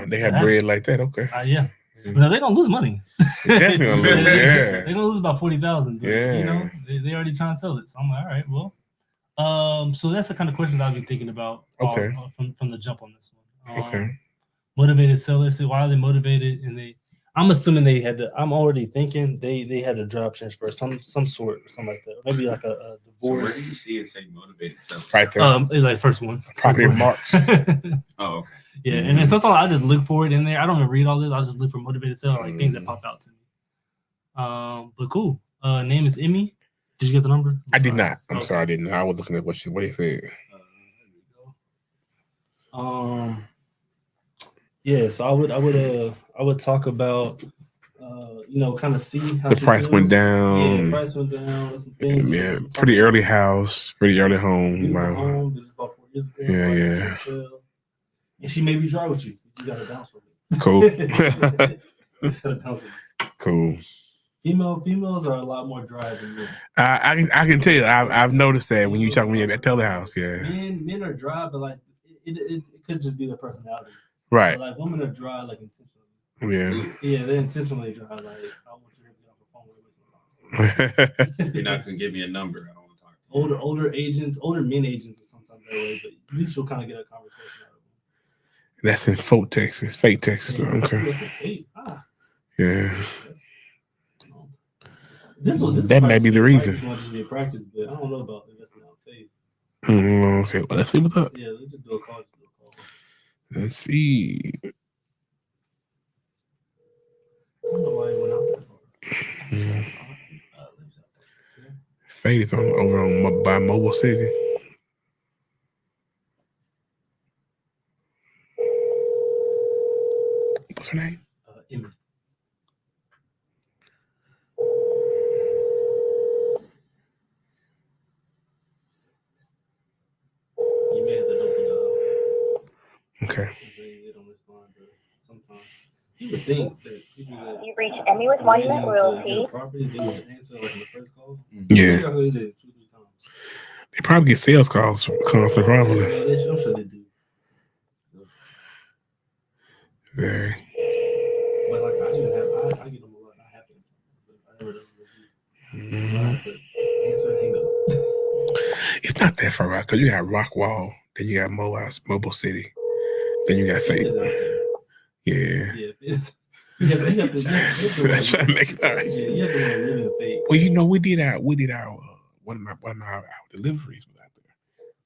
they have bread like that. Okay. Yeah. But no, they're gonna lose money. Definitely gonna lose. Yeah. They're gonna lose about 40,000. Yeah. They already trying to sell it. So I'm like, all right, well. So that's the kind of questions I'll be thinking about. From the jump on this one. Okay. Motivated sellers. See, why are they motivated? And I'm assuming they had to. I'm already thinking they had a job transfer, some sort, or something like that. Maybe like a So where do you divorce. see it say motivated seller? Right there. It's like first one. Property First one. marks. Oh, okay. Yeah, and then sometimes I just look for it in there. I don't even read all this. I just look for motivated seller, like things that pop out to me. But cool. Name is Emmy. Did you get the number? I did not. I'm sorry, I didn't. I was looking at what he said. There we go. Yeah, so I would talk about kind of see how The price went down. Yeah, the price went down. There's some things. Yeah, pretty early house, pretty early home. Beautiful Wow. home. This is about 4 years ago. Yeah, yeah. And she may be dry with you. You got to bounce with it. Cool. You gotta bounce with it. Cool. Females are a lot more dry than men. I can tell you. I've noticed that when you talk to me at Teller House. Yeah. Men are dry, but like it could just be their personality. Right. But, like women are dry, like intentionally. Yeah. Yeah, they're intentionally dry. Like I want you to get off the phone with me. You're not gonna give me a number. I don't want to talk to you. Older agents, older men agents are sometimes that way, but at least you'll kind of get a conversation out of them. That's in Fake Texas. Fake Texas. Okay. That's a fake. Yeah. This That may be the reason. This might just be a practice, but I don't know about investing out faith. Okay. Well, let's see what's up. Yeah, let's just do a call. Let's see. I don't know why it went out that far. Fate is over on by Mobile City. What's her name? Emmy. You may have to open it up. Okay. They don't respond to sometimes. You would think that people that You've reached Emmy with Monument Royalty. Property, they would answer like in the first call. Yeah. They did 2-3 times. They probably get sales calls constantly, probably. Yeah, I'm sure they do. Very. But like I even have, I get them a lot. I have to. I never do. So I have to answer and hang up. It's not that far out because you got Rockwall, then you got Mobile City, then you got Fate. It's out there. Yeah. Yeah, it's. You have to Trying to make it all right. Yeah, you have to live in faith. Well, we did our one of our deliveries was out there.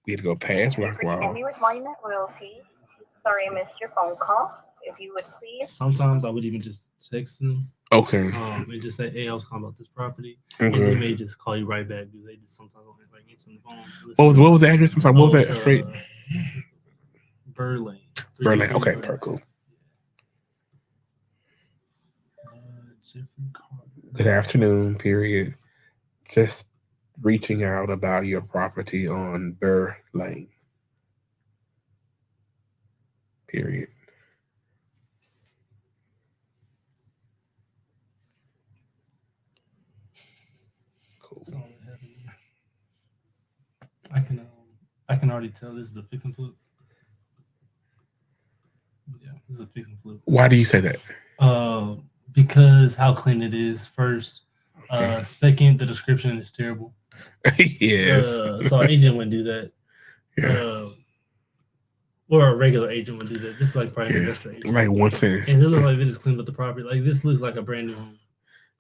We had to go past Rockwall. Emmy with Monument Royalty. Sorry I missed your phone call. If you would please. Sometimes I would even just text them. Okay. And just say, "Hey, I was calling about this property," and they may just call you right back because they just sometimes don't like answer the phone. What was the address? I'm sorry. What was that street? Burr Lane. Berlin. Okay, cool. Good afternoon. Period. Just reaching out about your property on Burr Lane. Period. Cool. I can already tell this is a fix and flip. Yeah, this is a fix and flip. Why do you say that? Because how clean it is. First, Okay. second, the description is terrible. Yes. So our agent wouldn't do that. Yeah. Or a regular agent would do that. This is like probably an Yeah. investor agent. Like one sentence. And it looks like they just cleaned up the property. Like this looks like a brand new home.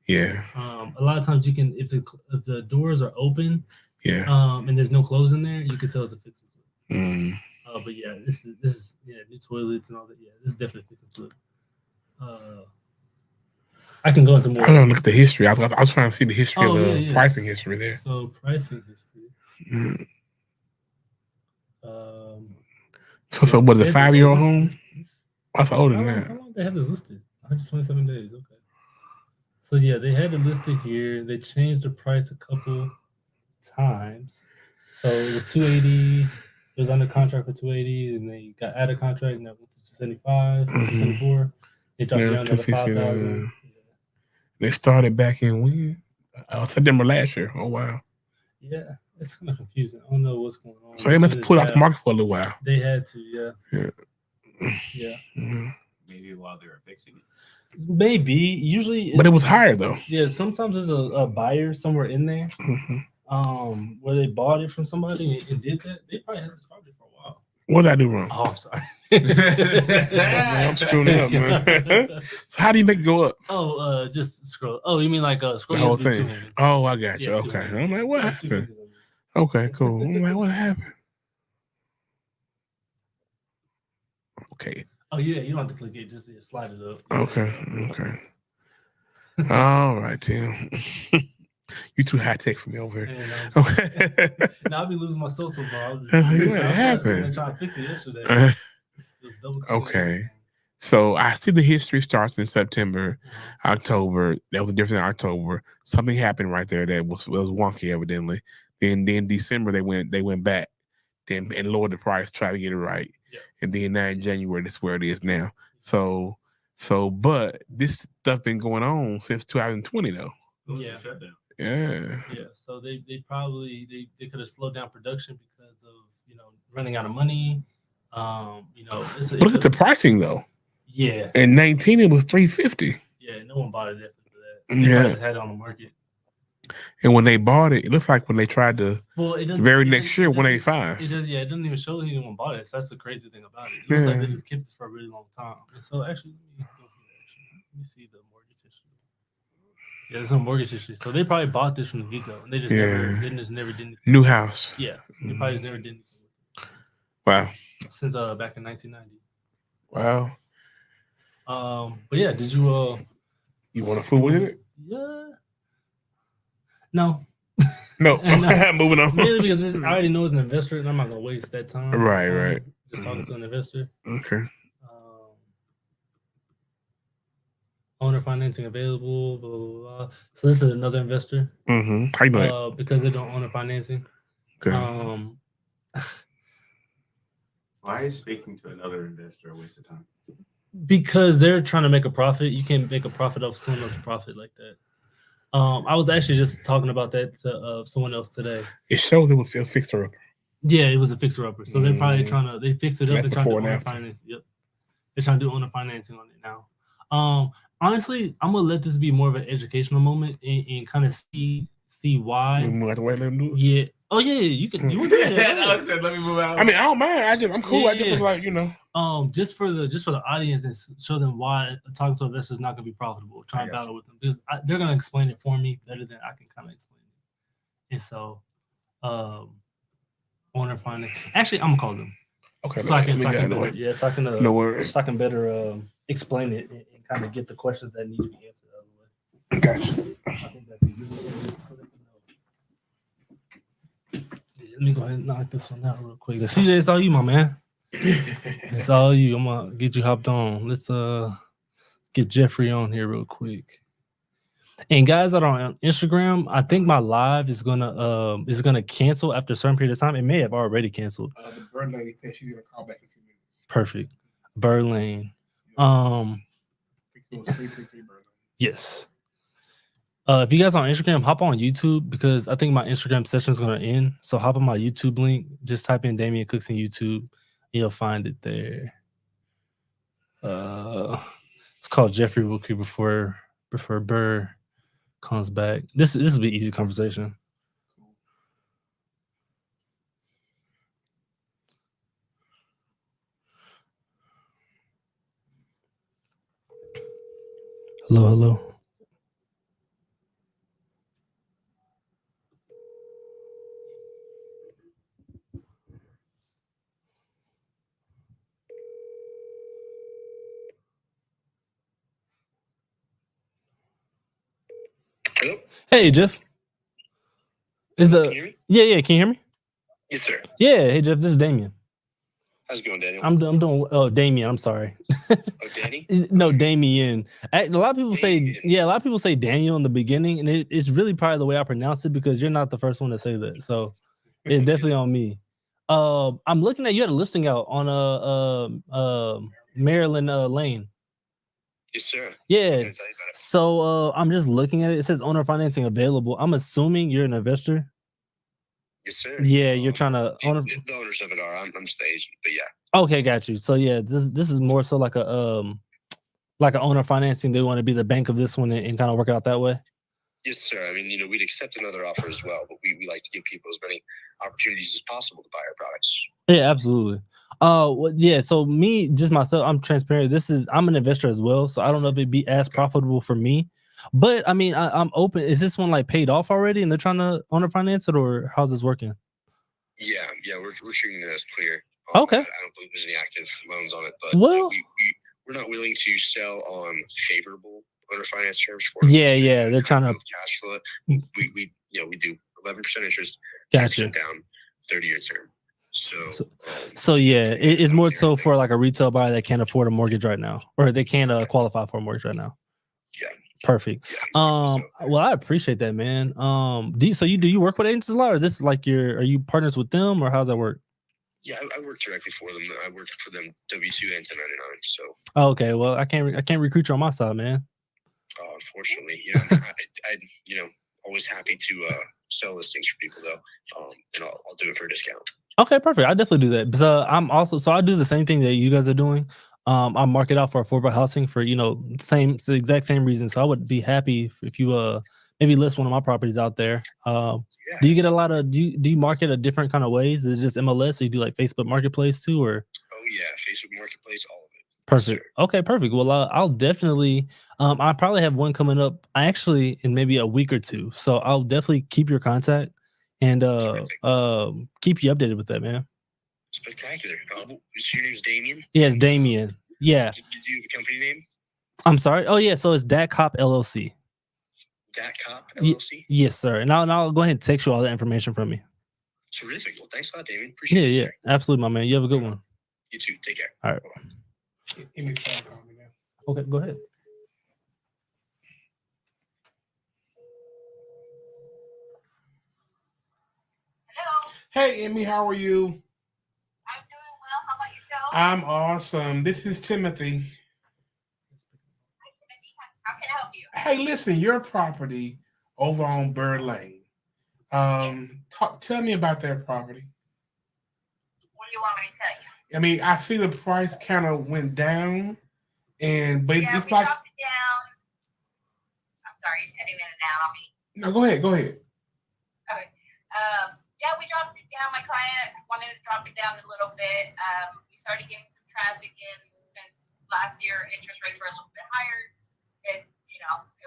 Yeah. A lot of times you can, if the doors are open, Yeah. and there's no clothes in there, you can tell it's a fix and flip. Mm. But yeah, this is new toilets and all that. Yeah, this is definitely fix and flip. I can go into more. I don't look at the history. I was trying to see the history of the yeah. pricing history there. So pricing history. Mm. So what is a 5-year-old home? That's older than How that. long they have this listed? 127 days. Okay. So yeah, they had it listed here. They changed the price a couple times. So it was 280. It was under contract for 280, and they got out of contract, and that went to 275, 274. They dropped down to 5,000. They started back in when? September last year. Oh wow. Yeah, it's kind of confusing. I don't know what's going on. So they must have put off the market for a little while. They had to, yeah. Yeah. Maybe while they were fixing it. Maybe. Usually, But it was higher though. Yeah, sometimes there's a buyer somewhere in there, where they bought it from somebody and did that. They probably had this property for a while. What did I do wrong? Oh, I'm sorry. Man, I'm screwing it up, man. So how do you make it go up? Oh, just scroll. Oh, you mean like scroll The whole you have to do thing. two hands. Oh, I got you. Yeah, two Okay. hands. I'm like, what Two happened? fingers on you. Okay, cool. I'm like, what happened? Okay. Oh yeah, you don't have to click it. Just slide it up. Okay. All right, Tim. You too high tech for me over here. Man, Okay. now I'll be losing my soul tomorrow. What happened? I'm trying to fix it yesterday. It was double clicking. Okay. So I see the history starts in September, October. That was a different October. Something happened right there that was wonky, evidently. Then December they went back, then and lowered the price, try to get it right. Yeah. And then now in January, that's where it is now. So but this stuff been going on since 2020 though. Yeah. Yeah. Yeah. So they probably they could have slowed down production because of running out of money. Look at the pricing though. Yeah. In 19 it was $350. Yeah, no one bought it after that. They probably just had it on the market. And when they bought it, it looks like when they tried to Well, very next year, 185. It doesn't even show anyone bought it. So that's the crazy thing about it. It looks like they just kept this for a really long time. And so actually, let me see the mortgage history. Yeah, there's some mortgage history. So they probably bought this from the get-go, and they just never did anything. New house. Yeah, they probably just never did anything with it. Wow. Since back in 1990. Wow. But yeah, did you You want to fool with it? Yeah. No. No. Moving on. Mainly because I already know it's an investor, and I'm not gonna waste that time. Right. Just talking to an investor. Okay. Owner financing available. Blah, blah, blah. So this is another investor. Mm-hmm. How you know that? Because they don't own financing. Okay. Why is speaking to another investor a waste of time? Because they're trying to make a profit. You can't make a profit off someone else's profit like that. I was actually just talking about that to someone else today. It shows it was fixer upper. Yeah, it was a fixer upper. So they're probably they fixed it up. That's They're trying to before do and owner after. finance. Yep. They're trying to do owner financing on it now. Honestly, I'm gonna let this be more of an educational moment and kind of see why. You move out the way, let them do it. Yeah. Oh yeah, you can. You would do that. Alex said, "Let me move out." I mean, I don't mind. I'm cool. Yeah, I just was like, just for the audience and show them why talking to investors is not going to be profitable. Try and battle with them because they're going to explain it for me better than I can kind of explain it. And so, owner finance. Actually, I'm gonna call them. Okay. So I can better, No worries. So I can better explain it and kind of get the questions that need to be answered out of the way. Gotcha. I think that'd be really good so they can know. Yeah, let me go ahead and knock this one out real quick. And CJ, it's all you, my man. It's all you. I'm gonna get you hopped on. Let's get Jeffrey on here real quick. And guys that are on Instagram, I think my live is gonna cancel after a certain period of time. It may have already canceled. The bird lady said she's gonna call back in 2 minutes. Perfect. Bird Lane. Yes. If you guys are on Instagram, hop on YouTube because I think my Instagram session is gonna end. So hop on my YouTube link. Just type in Damian Cooks in YouTube. You'll find it there. It's called Jeffrey Wilkie before Burr comes back. This will be easy conversation. Hello. Hello? Hey, Jeff. Can you hear me? Yeah, can you hear me? Yes, sir. Yeah, hey Jeff, this is Damien. How's it going, Daniel? I'm doing Damien, I'm sorry. Oh, Danny? No, Damien. A lot of people Damien. a lot of people say Daniel in the beginning, and it's really probably the way I pronounce it because you're not the first one to say that. So it's definitely on me. I'm looking at you had a listing out on Maryland Lane. Yes, sir. Yeah. What can I tell you about it? So I'm just looking at it. It says owner financing available. I'm assuming you're an investor. Yes, sir. Yeah, you're trying to own. The owners of it are. I'm just the agent, but yeah. Okay, got you. So yeah, this is more so like a owner financing. They want to be the bank of this one and kind of work it out that way. Yes, sir. I mean, we'd accept another offer as well, but we like to give people as many opportunities as possible to buy our products. Yeah, absolutely. Yeah. So me, just myself, I'm transparent. I'm an investor as well, so I don't know if it'd be as profitable for me. But I mean, I'm open. Is this one like paid off already, and they're trying to owner finance it, or how's this working? Yeah, we're treating it as clear. Okay. I don't believe there's any active loans on it, but Well, we're not willing to sell on favorable owner finance terms for yeah, they're trying to. cash flow. We do 11% interest, Gotcha. 10% down, 30-year term. So yeah, it's more so for like a retail buyer that can't afford a mortgage right now, or they can't qualify for a mortgage right now. Yeah. Perfect. Yeah, exactly. Well, I appreciate that, man. Do you work with agents a lot, or this like are you partners with them, or how's that work? Yeah, I work directly for them. I work for them W-2 and 1099. So. Oh, okay. Well, I can't recruit you on my side, man. Unfortunately, I always happy to sell listings for people though, and I'll do it for a discount. Okay, perfect. I definitely do that. Because I do the same thing that you guys are doing. I market out for affordable housing for the exact same reason. So I would be happy if you maybe list one of my properties out there. Do you get a lot of do you market a different kind of ways? Is it just MLS, or you do like Facebook Marketplace too, or? Oh yeah, Facebook Marketplace, all of it. Perfect. Okay, perfect. Well, I'll definitely. I probably have one coming up. Actually, in maybe a week or two. So I'll definitely keep your contact and keep you updated with that, man. Spectacular. So your name's Damien? Yes, Damien. Yeah. Did you have a company name? I'm sorry. Oh yeah. So it's Dat Cop LLC. Dat Cop LLC. Yes, sir. And I'll go ahead and text you all that information from me. Terrific. Well, thanks a lot, Damien. Appreciate it. Yeah, absolutely, my man. You have a good one. You too. Take care. All right. Okay, go ahead. Hello. Hey, Emmy, how are you? I'm doing well. How about yourself? I'm awesome. This is Timothy. Hi, Timothy. How can I help you? Hey, listen, your property over on Bird Lane. Tell me about that property. What do you want me to tell you? I mean, I see the price kind of went down, but Yeah, it's we like. dropped it down. I'm sorry, you're cutting in and out on me. No, go ahead. Okay. Yeah, we dropped it down. My client wanted to drop it down a little bit. We started getting some traffic in since last year. Interest rates were a little bit higher. It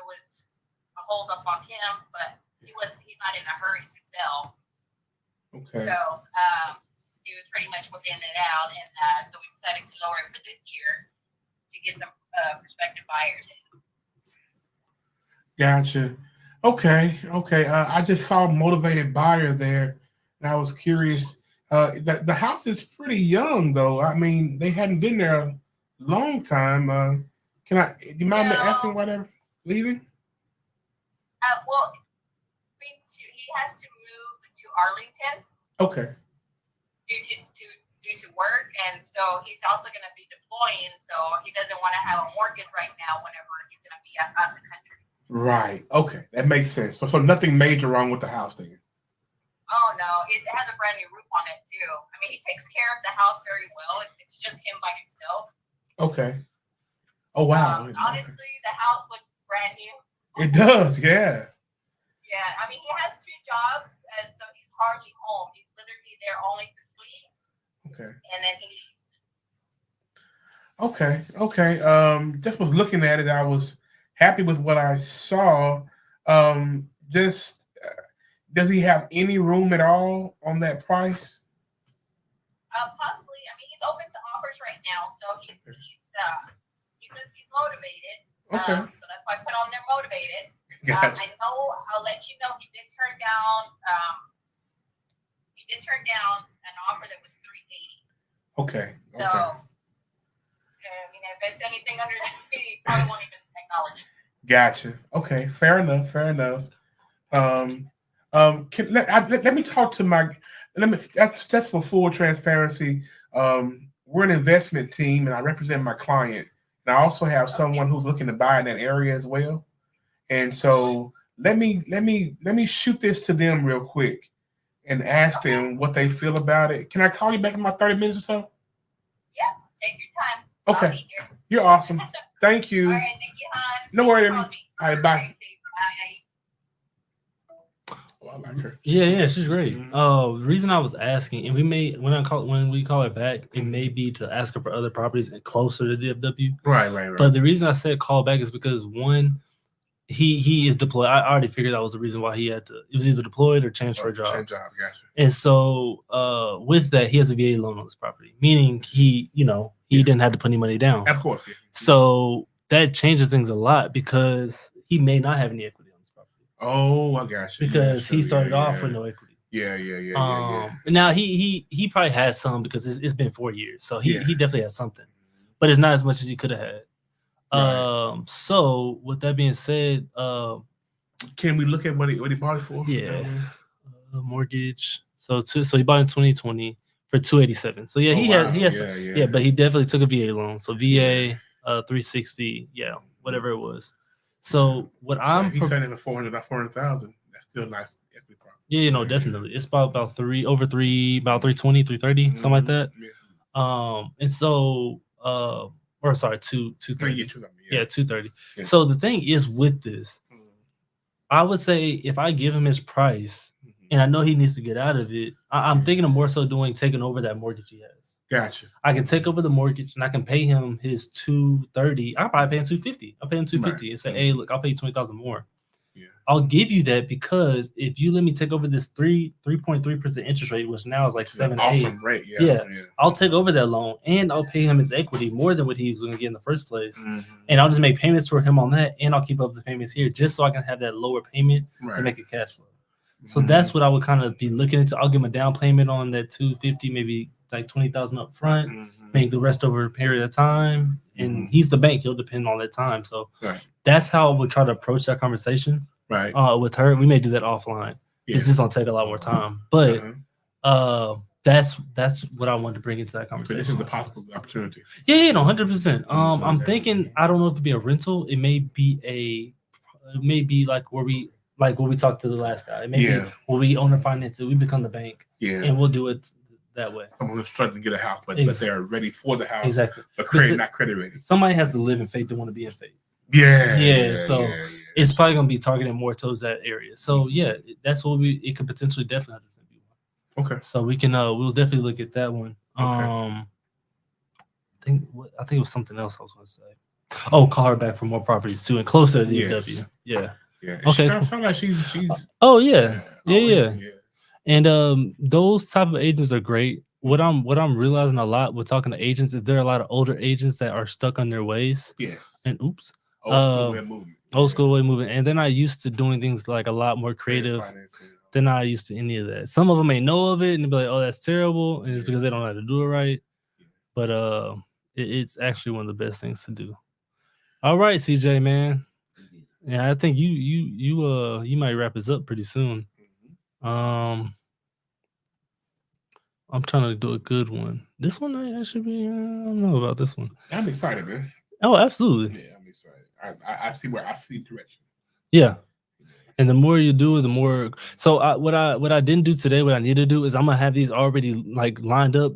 was a hold up on him, but he's not in a hurry to sell. Okay. So he was pretty much working it out, and so we decided to lower it for this year to get some prospective buyers in. Gotcha. Okay. I just saw a motivated buyer there, and I was curious. The house is pretty young, though. I mean, they hadn't been there a long time. Do you mind me asking why they're leaving? Well, he has to move to Arlington. Okay. Due to work, and so he's also going to be deploying. So he doesn't want to have a mortgage right now. Whenever he's going to be out of the country. Right. Okay, that makes sense. So nothing major wrong with the house then. Oh no, it has a brand new roof on it too. I mean, he takes care of the house very well. It's just him by himself. Okay. Oh wow. Honestly, the house looks brand new. It does, yeah. Yeah, I mean, he has 2 jobs, and so he's hardly home. He's literally there only to sleep. Okay. And then he leaves. Okay. Just was looking at it. I was happy with what I saw. Does he have any room at all on that price? Possibly. I mean, he's open to offers right now, so he's motivated. Okay. So that's why I put on there motivated. Gotcha. I know. I'll let you know he did turn down. An offer that was $380. Okay. So, I mean, if it's anything under that, he probably won't even acknowledge it. Gotcha. Okay. Fair enough. Let me talk to that's for full transparency. We're an investment team, and I represent my client. And I also have someone who's looking to buy in that area as well. And so let me shoot this to them real quick and ask them what they feel about it. Can I call you back in about 30 minutes or so? Yeah, take your time. Okay. I'll be here. You're awesome. Thank you. All right, thank you, hon. No Thanks worries. for All calling me. right, bye. Bye. Oh, I like her. Yeah, she's great. Mhm. The reason I was asking, and we may when we call her back, it may be to ask her for other properties and closer to DFW. Right. But the reason I said call back is because one, he is deployed. I already figured that was the reason why he had to. It was either deployed or transfer jobs. Change job, gotcha. And so, with that, he has a VA loan on this property, meaning he didn't have to put any money down. Of course. Yeah. So that changes things a lot because he may not have any equity on this property Oh, I got you. because Yeah, he sure, started yeah, off yeah. with no equity. Yeah. Now he probably has some because it's been 4 years, so he Yeah. definitely has something, but it's not as much as he could have had. Right. So with that being said, Can we look at what he bought it for? yeah, mortgage. So he bought in 2020 for 287. So yeah, Oh, he wow. has Yeah. but he definitely took a VA loan. So VA 360, whatever it was. So what I'm he's selling it for 400,000. That's still nice equity property. definitely. It's about 320, 330, something like that. Yeah. And so or sorry, 230. Yeah, 230. Yeah. So the thing is with this, I would say if I give him his price and I know he needs to get out of it, I'm thinking of more so taking over that mortgage he has. Gotcha. I can take over the mortgage and I can pay him his 230. I'll probably pay him 250. I'll pay him 250 and say, hey, look, I'll pay you 20,000 more. Yeah. I'll give you that because if you let me take over this 3.3% interest rate, which now is like 7 awesome 8, rate. yeah, I'll take over that loan and I'll pay him his equity more than what he was going to get in the first place. And I'll just make payments for him on that and I'll keep up the payments here just so I can have that lower payment to make it cash flow. So that's what I would kind of be looking into. I'll give him a down payment on that 250, maybe like 20,000 up front, make the rest over a period of time. And he's the bank; he'll depend on that time. So that's how I would try to approach that conversation. Right. With her, we may do that offline. Yeah. It's just gonna take a lot more time, but that's what I wanted to bring into that conversation. But this is a possible opportunity. Yeah, 100%. I'm thinking I don't know if it'd be a rental. It may be like what we talked to the last guy. It may be where we own or finance it. We become the bank. Yeah. And we'll do it that way. Someone who's struggling to get a house, but they're ready for the house. Exactly. But not credit ready. Somebody has to live in faith to want to be in faith. Yeah. So it's probably gonna be targeted more towards that area. So yeah, that's what it could potentially definitely be one. Okay. So we can we'll definitely look at that one. Okay. I think it was something else I was gonna say. Oh, call her back for more properties too and closer to DFW. Yeah. Yeah. Okay. Sounds like she's. Oh yeah. And those type of agents are great. What I'm realizing a lot with talking to agents is there are a lot of older agents that are stuck on their ways. Yes. And Old school way of moving. Old school way of moving. And they're not used to doing things like a lot more creative. They're not used to any of that. Some of them may know of it and be like, oh, that's terrible. And it's because they don't know how to do it right. But it's actually one of the best things to do. All right, CJ, man. Yeah, I think you might wrap us up pretty soon. I'm trying to do a good one. This one I should be. I don't know about this one. I'm excited, man. Oh, absolutely. Yeah, I'm excited. I see direction. Yeah, and the more you do it, the more. So what I didn't do today, what I need to do is I'm gonna have these already like lined up,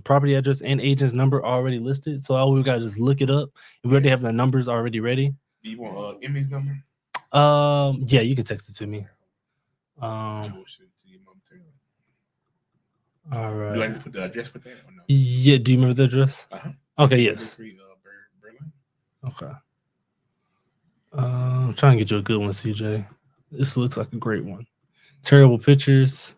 property address and agent's number already listed. So all we gotta just look it up. We already have the numbers already ready. Do you want Emmy's number? Yeah, you can text it to me. All right. Do I need to put the address with that or no? Yeah. Do you remember the address? Okay. Yes. Okay. I'm trying to get you a good one, CJ. This looks like a great one. Terrible pictures.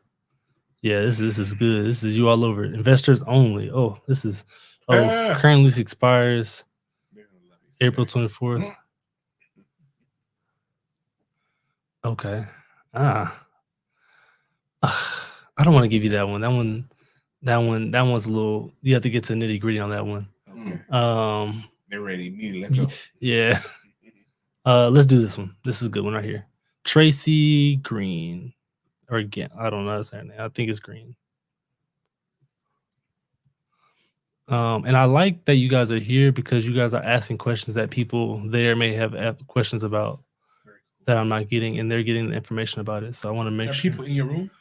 Yeah, this is good. This is you all over it. Investors only. Oh, this is. Current lease expires April 24th. Okay. I don't want to give you that one. That one's a little. You have to get to nitty gritty on that one. Okay. They're ready. Immediately. Let's go. Yeah. Let's do this one. This is a good one right here. Tracy Green, or again, I don't know how to say her name. I think it's Green. And I like that you guys are here because you guys are asking questions that people there may have questions about that I'm not getting, and they're getting the information about it. So I want to make sure. People in your room?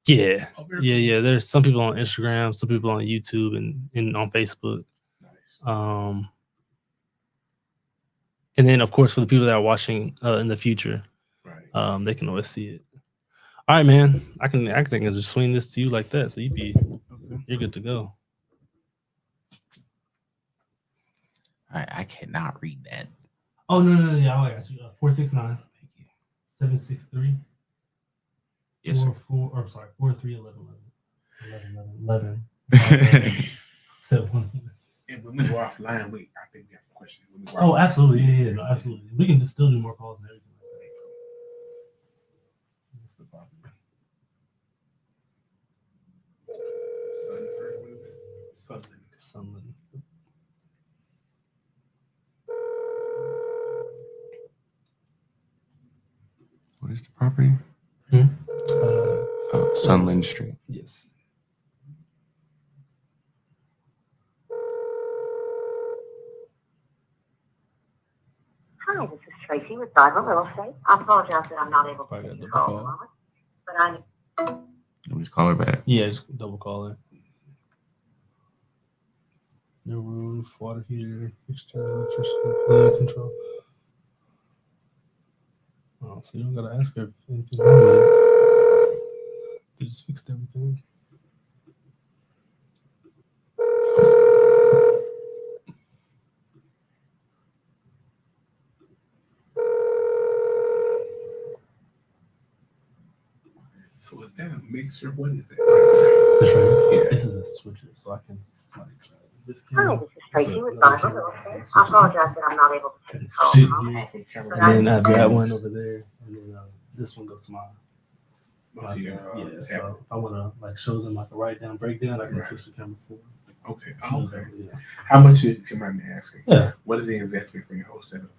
Yeah. Yeah. There's some people on Instagram, some people on YouTube and on Facebook. Nice. And then of course for the people that are watching in the future, right. They can always see it. All right, man. I can just swing this to you like that, so you're good to go. I cannot read that. Oh no, yeah, I got you. 469. Thank you. 763. Yes, sir. 4311. 11. 7. And when we go offline, I think we have a question. Oh, absolutely. Yeah, no, absolutely. We can still do more calls and everything like that. What's the problem? Sunland. What is the property? Sunland Street. Yes. Hi, this is Tracy with Diamond Real Estate. I apologize that I'm not able to Probably take got the double call at the call. moment, but I Let's call her back. Yeah, just double call it. No roof, water heater, fixture, electricity, flood control. Oh, so you don't gotta ask her if anything wrong with it. They just fixed everything. So is that a mixture? What is it? This right here? Yeah. This is a switcher, so I can like this Hi, camera. this is Tracy So with another Diamond camera, Real I Estate. can I switch it. apologize that I'm not able to I take can the call switch at it the moment. here, Off of camera. and then I have that one over there, and then this one goes to my. Let's see, yeah, tab. so if I want to like show them like a write down breakdown, I can Right. switch the camera forward. Okay. Oh, okay. Yeah. How much you can mind me asking? Yeah. What is the investment for your whole setup?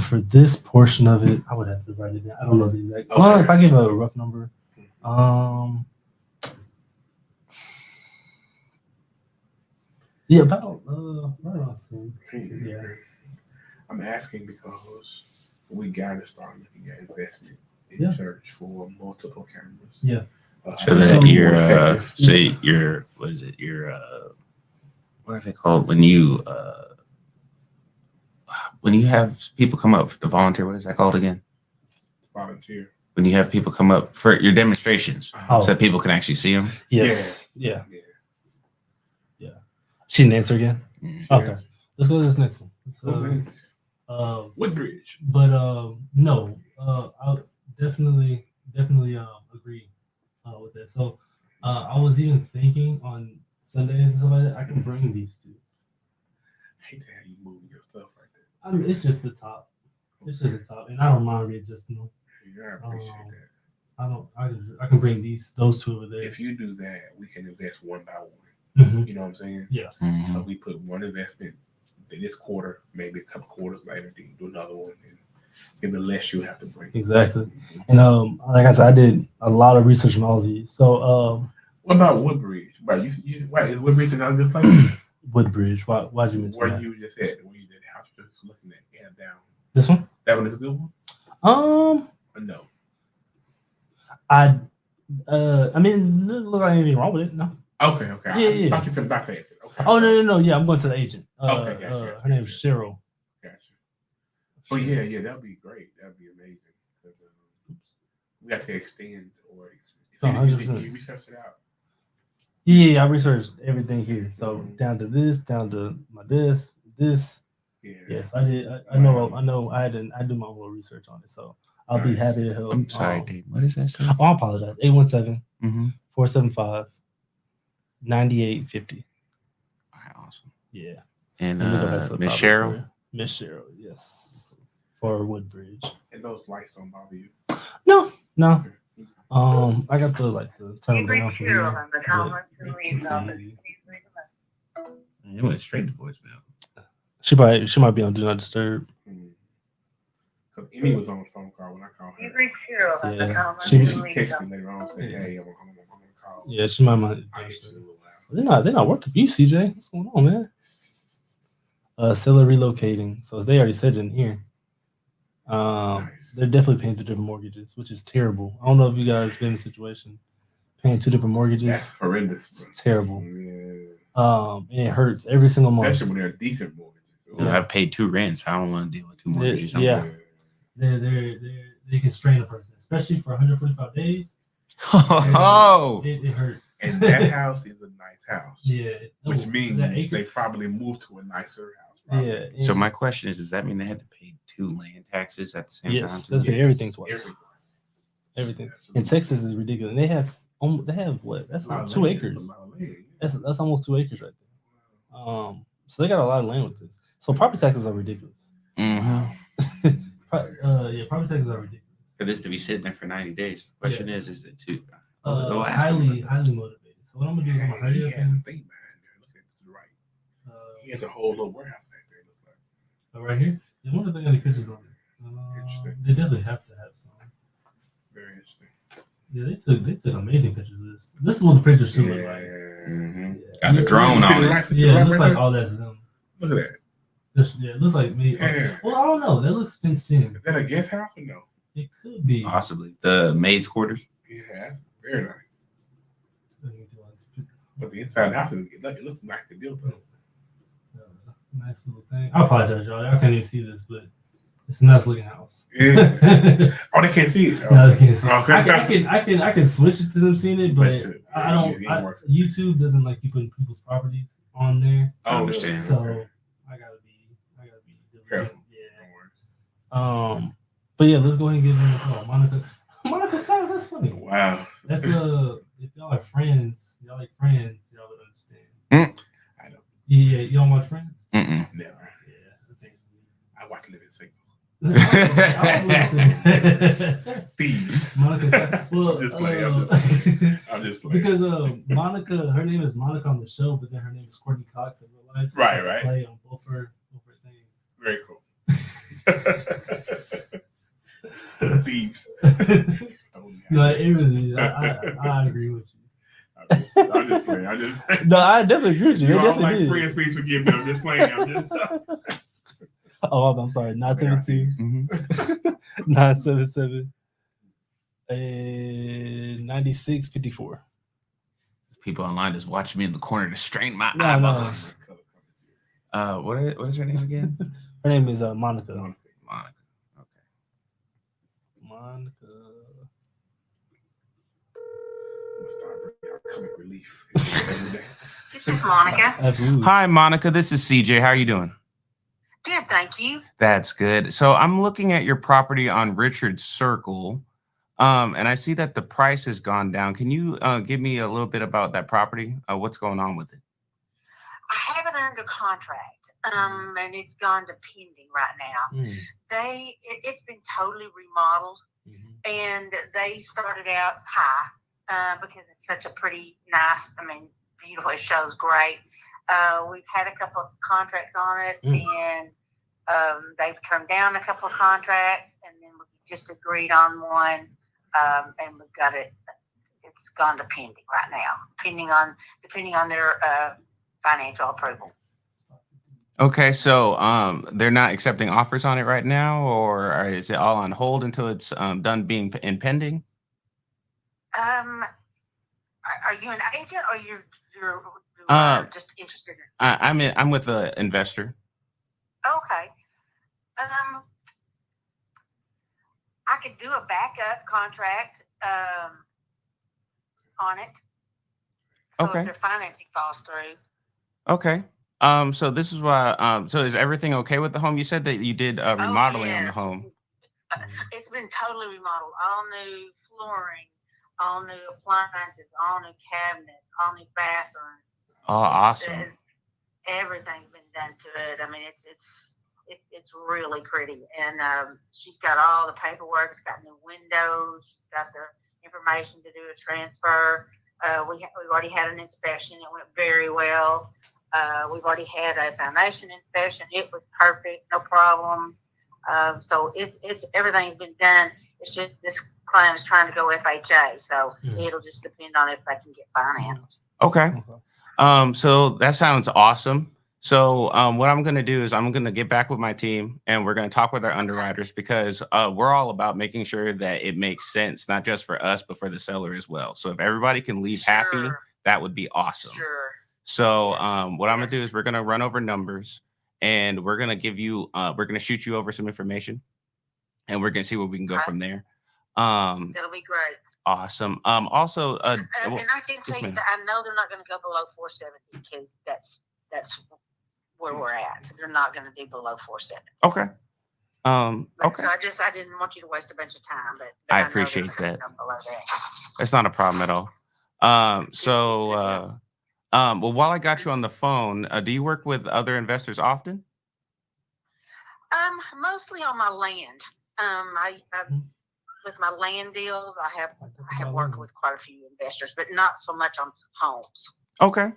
For this portion of it, I would have to write it down. I don't know the exact. Okay. Well, if I give a rough number, yeah, about right around 10. Yeah. I'm asking because we got to start looking at investment in Yeah. church for multiple cameras. Yeah. So that So your more effective. say your what is it? Your what is it called when you have people come up to volunteer? What is that called again? volunteer. When you have people come up for your demonstrations, Oh. so that people can actually see them. Yes. Yeah. Yeah. She didn't answer again. Mm. Okay. Let's go to this next one. Woodbridge. But no, I'll definitely agree with that. So I was even thinking on Sundays and stuff like that, I can bring these two. I hate to have you moving your stuff like that. I mean, it's just the top. It's just the top, and I don't mind readjusting them. Yeah, I appreciate that. I can bring those two over there. If you do that, we can invest one by one. Mhm. You know what I'm saying? Yeah. Mhm. So we put one investment this quarter, maybe a couple quarters later, then do another one, and the less you have to bring. Exactly. And like I said, I did a lot of research on all these. So What about Woodbridge? Right, why is Woodbridge another good place? Woodbridge. Why'd you mention Where that? you just at? Where you did the house just looking at and down? This one? That one is a good one. Or No. I mean, it doesn't look like anything wrong with it. No. Okay. Yeah. I thought you said bypass it. Okay. Oh no. Yeah, I'm going to the agent. Okay, gotcha. Her name is Cheryl. Gotcha. Oh yeah, that'd be great. That'd be amazing. 'Cause, we got to extend or Oh, you 100%. researched it out. Yeah, I researched everything here. So down to this, down to my this. Yeah. Yes, I did. I know. I do my own little research on it. So I'll be Nice. happy to help. I'm sorry, Dave. What is that? Oh, I apologize. 817 Mm-hmm. 475 9850. All right, awesome. Yeah. And Let me go back to the Miss property for Cheryl. you. Miss Cheryl, yes. For Woodbridge. And those lights don't bother you. No. I got the turn them down for you. Cheryl on the Commerce and but- Leads office. It went straight to voicemail. She might be on Do Not Disturb. Because Emmy was on the phone call when I called her. You've reached Cheryl on the Yeah. Commerce She and She Leads texted office. me later on and said, Yeah. "Hey, I'm gonna call." Yeah, she might. I hit you a little loud. They're not working for you, CJ. What's going on, man? Seller relocating. So they already said it in here. Nice. They're definitely paying 2 different mortgages, which is terrible. I don't know if you guys been in a situation paying 2 different mortgages. That's horrendous. Bro. It's terrible. Yeah. And it hurts every single month. Especially when they're decent mortgages. I've paid 2 rents. I don't want to deal with 2 mortgages. I'm yeah. good. They can strain a person. especially for 145 days. Oh, It hurts. And that house is a nice house. Yeah. Which Is means that acre? they probably moved to a nicer house. Probably. Yeah. So and- my question is, does that mean they had to pay 2 land taxes at the same Yes, time? that's too? everything twice. Everything. Everything. In Texas is ridiculous. And they have what? That's A lot like of 2 land, acres. a lot of land. That's almost 2 acres right there. So they got a lot of land with this. So property taxes are ridiculous. Mhm. Yeah, property taxes are ridiculous. For this to be sitting there for 90 days, the question is it too? Highly motivated. So what I'm gonna do is I'm gonna hurry up He has a and thing behind there. Look at the right. He has a whole little warehouse back there. Looks like. right here. I wonder if they got any pictures on it. Interesting. They definitely have to have some. Very interesting. Yeah, they took amazing pictures of this. This is what the picture should look like. Mhm. Yeah. Got a drone on it. Yeah, it looks like all that's them. Look at that. Yeah, it looks like me. Yeah. Well, I don't know. That looks fenced in. Is that a guest house or no? It could be. Possibly the maid's quarters. Yeah, that's very nice. But the inside of the house, it looks nice to build though. Nice little thing. I apologize, y'all. I can't even see this, but it's a nice looking house. Yeah. Oh, they can't see it. No, they can't see it. Okay. I can switch it to them seeing it, but I don't. it ain't working. YouTube doesn't like you putting people's properties on there. I understand. So I gotta be Careful. Yeah. But yeah, let's go ahead and get into Monica. Monica, guys, that's funny. Wow. That's if y'all are friends, y'all like Friends, y'all would understand. I know. Yeah, you don't watch Friends? Mm-mm. Never. Yeah, the thing's I watch Living Single. Thieves. Monica. Well, I'm just playing. I'm just playing. Because Monica, her name is Monica on the show, but then her name is Courtney Cox in real life. So Right, she right. Play on both her things. Very cool. Thieves. No, it really. I agree with you. I'm just playing. No, I definitely agree with you. They You all definitely like did. friends, please forgive me. I'm just playing. I'm just. Oh, I'm sorry. 972. Mhm. 977. 9654. People online just watching me in the corner to strain my No. eyeballs. What is her name again? Her name is Monica. Monica. Okay. Monica. Comic relief every day. This is Monica. Absolutely. Hi, Monica. This is CJ. How are you doing? Good, thank you. That's good. So I'm looking at your property on Richard Circle, and I see that the price has gone down. Can you give me a little bit about that property? What's going on with it? I have it under contract, and it's gone to pending right now. It's been totally remodeled, and they started out high because it's such a pretty nice, beautiful. It shows great. We've had a couple of contracts on it, and they've turned down a couple of contracts, and then we just agreed on one, and we've got it. It's gone to pending right now, depending on their financial approval. Okay, so they're not accepting offers on it right now, or is it all on hold until it's done being pending? Are you an agent, or you're just interested in? I'm with an investor. Okay. I could do a backup contract on it. So Okay. if their financing falls through. Okay. So this is why. So is everything okay with the home? You said that you did remodeling on the yes. home. It's been totally remodeled. All new flooring, all new appliances, all new cabinets, all new bathrooms. Oh, awesome. Everything's been done to it. It's really pretty, and she's got all the paperwork. It's got new windows. She's got the information to do a transfer. We've already had an inspection. It went very well. We've already had a foundation inspection. It was perfect, no problems. So it's everything's been done. It's just this client is trying to go FHA, so it'll just depend on if they can get financed. Okay. So that sounds awesome. So what I'm going to do is I'm going to get back with my team, and we're going to talk with our underwriters, because we're all about making sure that it makes sense, not just for us, but for the seller as well. So if everybody can leave happy, that would be awesome. Sure. So what I'm going to do is we're going to run over numbers, and we're going to give you, we're going to shoot you over some information, and we're going to see where we can go from there. That'll be great. Awesome. Also, And I can tell you ma'am. that I know they're not going to go below 470 because that's where we're at. They're not going to be below 470. Okay. Okay. So I didn't want you to waste a bunch of time, but I know they're appreciate not gonna that. go below that. That's not a problem at all. Well, while I got you on the phone, do you work with other investors often? Mostly on my land. I with my land deals, I have worked with quite a few investors, but not so much on homes. Okay.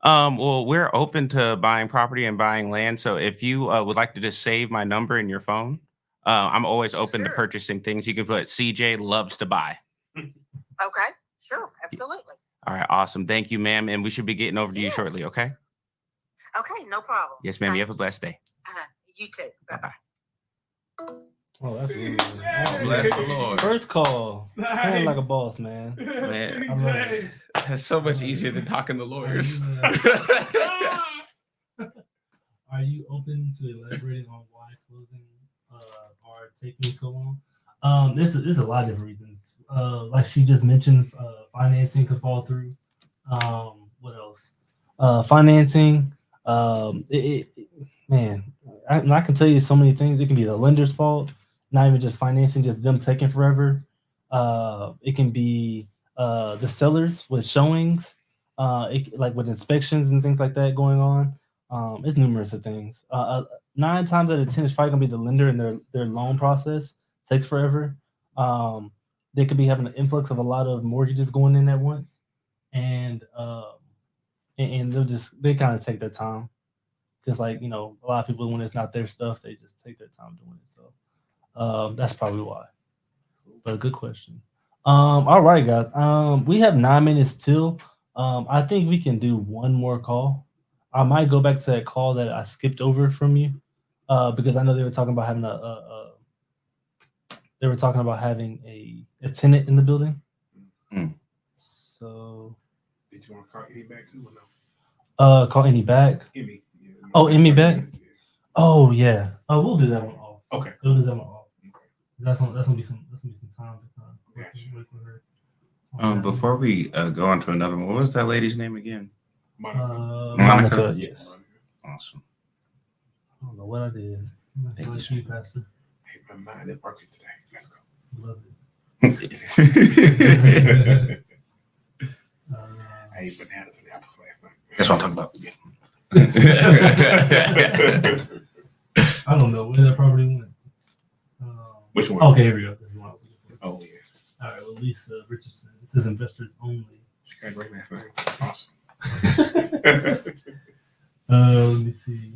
Well, we're open to buying property and buying land. So if you would like to just save my number in your phone, I'm always open to purchasing things. You can put CJ loves to buy. Okay, sure, absolutely. All right, awesome. Thank you, ma'am. And we should be getting over to you shortly, okay? Okay, no problem. Yes, ma'am. You have a blessed day. You too. Bye-bye. Oh, that's really Bless the Lord. First call. Man, like a boss, man. Man, I love it. that's so much easier than talking to lawyers. Are you open to elaborating on why closing are taking so long? There's a lot of different reasons. Like she just mentioned, financing could fall through. What else? Financing. Man, I can tell you so many things. It can be the lender's fault, not even just financing, just them taking forever. It can be the sellers with showings, like with inspections and things like that going on. It's numerous of things. 9 times out of 10, it's probably gonna be the lender and their loan process takes forever. They could be having an influx of a lot of mortgages going in at once, and they kind of take their time. Just like, a lot of people, when it's not their stuff, they just take their time doing it. So that's probably why. But a good question. All right, guys. We have 9 minutes till. I think we can do one more call. I might go back to that call that I skipped over from you, because I know they were talking about having a tenant in the building. Mm. So Did you want to call Emmy back too or no? call Emmy back. Emmy. Yeah, Oh, Emmy back. Oh yeah. Oh, we'll do that one off. Okay. We'll do that one off. That's gonna be some time to work with her. Before we go on to another one, what was that lady's name again? Monica. Yes. Awesome. I don't know what I did. Thank you, sir. Pastor. Hey, my mind is working today. Let's go. Love it. I ate bananas and apples last night. That's what I'm talking about. Yeah. I don't know where that property went. Which one? Okay, here we go. This is what I was looking for. Oh, yeah. All right, well, Lisa Richardson. This is investors only. She got a great last name. Awesome. Let me see.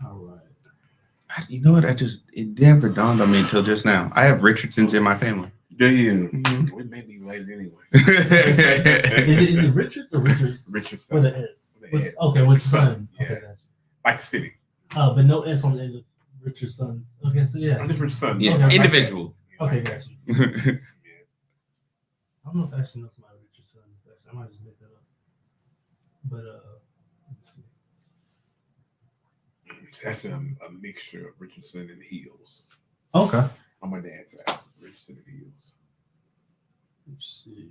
All right. You know what? It never dawned on me until just now. I have Richardsons in my family. Do you? Mm-hmm. We may be related anyway. Is it Richards or Richards? Richardson. With an S. Okay, with son. Yeah. Okay, gotcha. Like the city. But no S on the end of Richardson's. Okay, so yeah. I'm just Richardson. Yeah, Okay, individual. Okay, gotcha. I don't know if I actually know somebody Richardson. Actually, I might just make that up. But let's see. That's a mixture of Richardson and Hills. Okay. On my dad's side, Richardson and Hills. Let's see.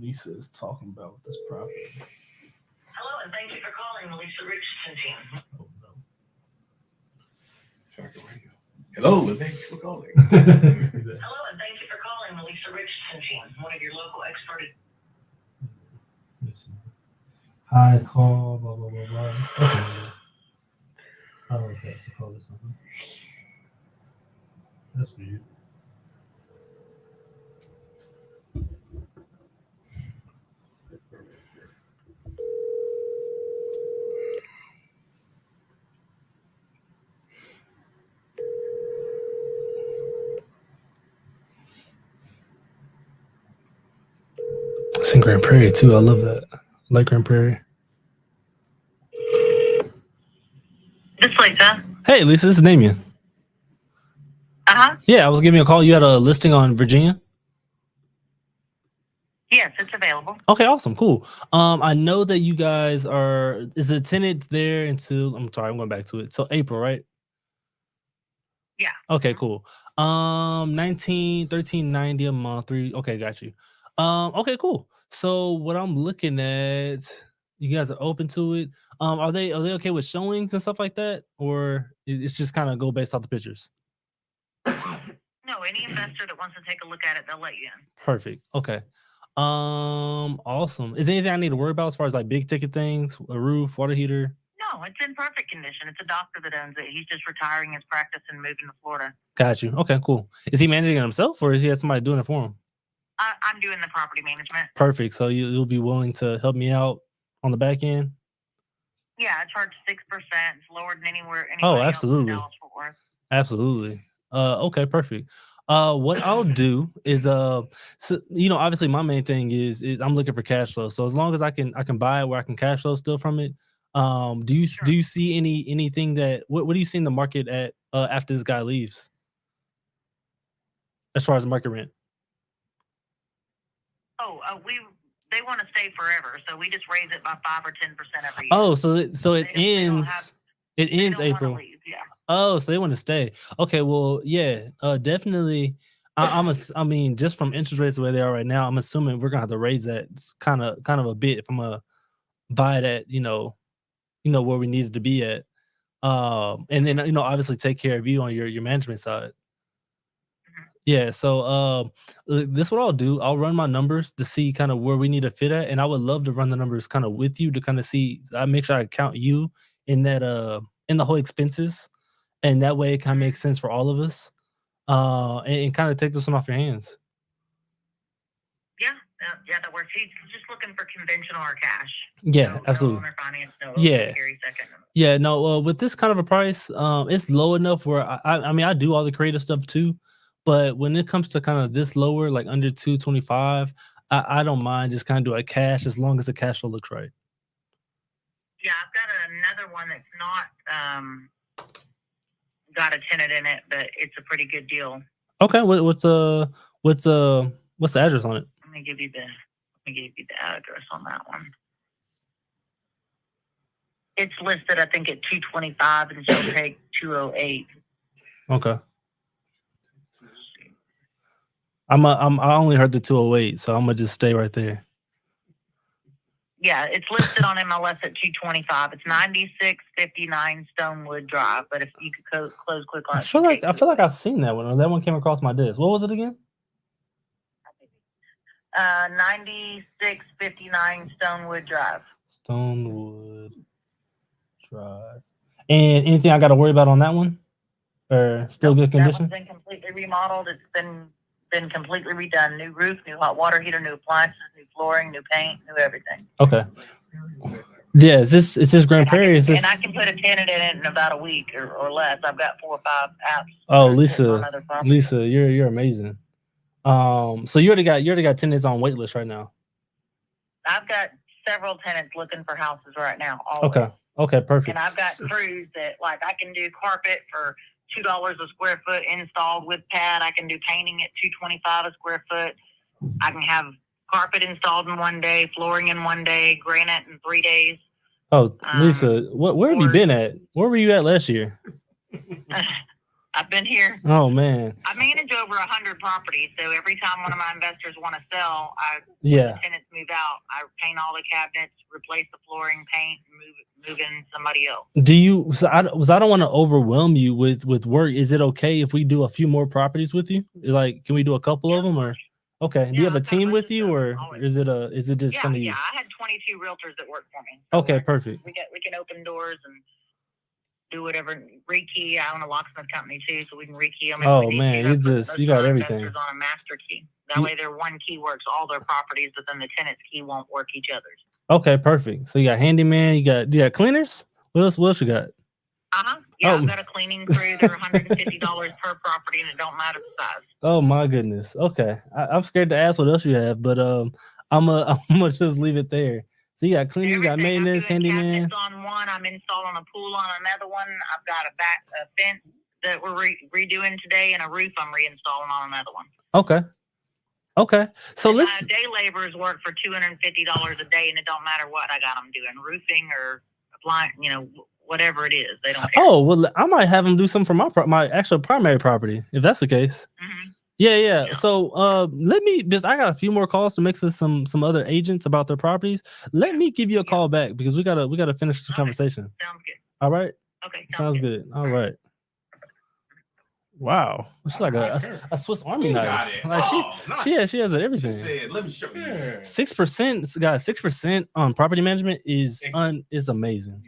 Lisa is talking about this property. Hello, and thank you for calling the Lisa Richardson team. Oh no. Shaka Radio. Hello, and thank you for calling. Hello, and thank you for calling the Lisa Richardson team, one of your local expert. Let's see. Hi, call, blah, blah, blah, blah. Okay. Oh, okay. So call this something. That's weird. It's in Grand Prairie too. I love that. I like Grand Prairie. This is Lisa. Hey, Lisa, this is Damien. Yeah, I was giving you a call. You had a listing on Virginia? Yes, it's available. Okay, awesome, cool. I know that you guys is the tenant there until I'm sorry, I'm going back to it. So April, right? Yeah. Okay, cool. 1390 a month. Okay, got you. Okay, cool. So what I'm looking at, you guys are open to it. Are they okay with showings and stuff like that, or it's just kind of go based off the pictures? No, any investor that wants to take a look at it, they'll let you in. Perfect. Okay. Awesome. Is there anything I need to worry about as far as like big ticket things, a roof, water heater? No, it's in perfect condition. It's a doctor that owns it. He's just retiring his practice and moving to Florida. Got you. Okay, cool. Is he managing it himself, or is he have somebody doing it for him? I'm doing the property management. Perfect. So you'll be willing to help me out on the back end? Yeah, I charge 6%. It's lower than anywhere. Oh, else in absolutely. Dallas-Fort Worth. Absolutely. Okay, perfect. What I'll do is so, obviously my main thing is I'm looking for cash flow. So as long as I can buy it where I can cash flow still from it. Do you see anything that what do you see in the market at after this guy leaves? As far as market rent? Oh, they want to stay forever, so we just raise it by 5 or 10% every year. Oh, so it ends. It ends They don't wanna April. leave, yeah. Oh, so they want to stay. Okay, well, yeah, definitely. I mean, just from interest rates the way they are right now, I'm assuming we're gonna have to raise that kind of a bit if I'm gonna buy it at where we need it to be at. And then obviously take care of you on your management side. Yeah, so this is what I'll do. I'll run my numbers to see kind of where we need to fit at, and I would love to run the numbers kind of with you to kind of see. I make sure I count you in that in the whole expenses, and that way it kind of makes sense for all of us. And kind of take this one off your hands. Yeah, that works. He's just looking for conventional or cash. Yeah, No absolutely. owner finance, no Yeah. security second. Yeah, no. With this kind of a price, it's low enough where I mean I do all the creative stuff too, but when it comes to kind of this lower, like under 225, I don't mind just kind of doing cash as long as the cash flow looks right. Yeah, I've got another one that's not got a tenant in it, but it's a pretty good deal. Okay, what's the address on it? Let me give you the address on that one. It's listed, I think, at 225, and she'll take 208. Okay. I only heard the 208, so I'm gonna just stay right there. Yeah, it's listed on MLS at 225. It's 9659 Stonewood Drive. But if you could close quick on I it, feel like I've seen that one. That one came across my desk. What was it again? 9659 Stonewood Drive. Stonewood Drive. And anything I got to worry about on that one? Or still good condition? That one's been completely remodeled. It's been completely redone. New roof, new hot water heater, new appliances, new flooring, new paint, new everything. Okay. Yeah, is this Grand Prairie? Is this? And I can put a tenant in it in about a week or less. I've got 4 or 5 apps. Oh, Lisa, you're amazing. So you already got tenants on wait list right now. I've got several tenants looking for houses right now. Always. Okay, perfect. And I've got crews that I can do carpet for $2 a square foot installed with pad. I can do painting at $225 a square foot. I can have carpet installed in 1 day, flooring in 1 day, granite in 3 days. Oh, Lisa, where have you been at? Where were you at last year? I've been here. Oh man. I manage over 100 properties, so every time one of my investors want to sell, Yeah. when the tenants move out, I paint all the cabinets, replace the flooring, paint, move in somebody else. Do you? So I don't want to overwhelm you with work. Is it okay if we do a few more properties with you? Like, can we do a couple of them, or okay? Do you have a team with you, or is it just kind of you? Yeah, I had 22 realtors that work for me. Okay, perfect. We can open doors and do whatever. Rekey. I own a locksmith company too, so we can rekey them. Oh man, you got everything. On a master key. That way, their one key works all their properties, but then the tenant's key won't work each other's. Okay, perfect. So you got handyman. You got cleaners. What else you got? Yeah, I've got a cleaning crew. They're $150 per property, and it don't matter the size. Oh my goodness. Okay, I'm scared to ask what else you have, but I'm gonna just leave it there. So you got cleaning, you got maintenance, handyman. On one, I'm installing a pool on another one. I've got a fence that we're redoing today, and a roof I'm reinstalling on another one. Okay. So and let's. Day laborers work for $250 a day, and it don't matter what I got them doing, roofing or applying, whatever it is. They don't care. Oh well, I might have them do something for my actual primary property if that's the case. Mm-hmm. Yeah. So let me, because I got a few more calls to mix with some other agents about their properties. Let me give you a call back because we gotta finish this conversation. Sounds good. All right. Okay. Sounds good. All right. Wow, she's like a Swiss Army You got knife. it. Like Oh, nice. she has everything. She said, "Let me show you." 6%, guys. 6% on property management is amazing.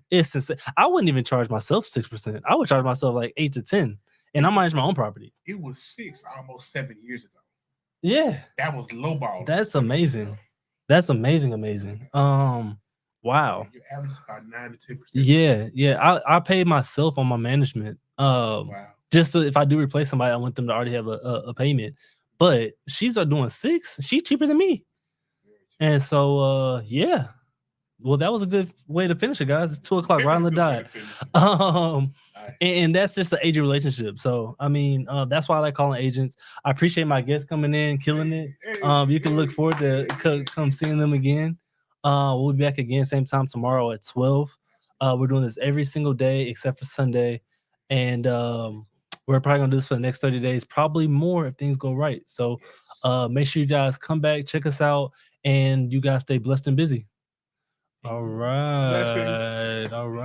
It's insane. I wouldn't even charge myself 6%. I would charge myself like 8 to 10, and I manage my own property. It was 6 almost 7 years ago. Yeah, That was lowball. that's amazing. That's amazing. Wow. Your average is about 9 to 10%. Yeah. I paid myself on my management. Just so if I do replace somebody, I want them to already have a payment. But she's doing 6. She's cheaper than me. And so yeah. Well, that was a good way to finish it, guys. It's 2:00 right on the dot. And that's just the agent relationship. So I mean, that's why I like calling agents. I appreciate my guests coming in, killing it. You can look forward to come seeing them again. We'll be back again same time tomorrow at 12. We're doing this every single day except for Sunday, and we're probably gonna do this for the next 30 days, probably more if things go right. So make sure you guys come back, check us out, and you guys stay blessed and busy. All right.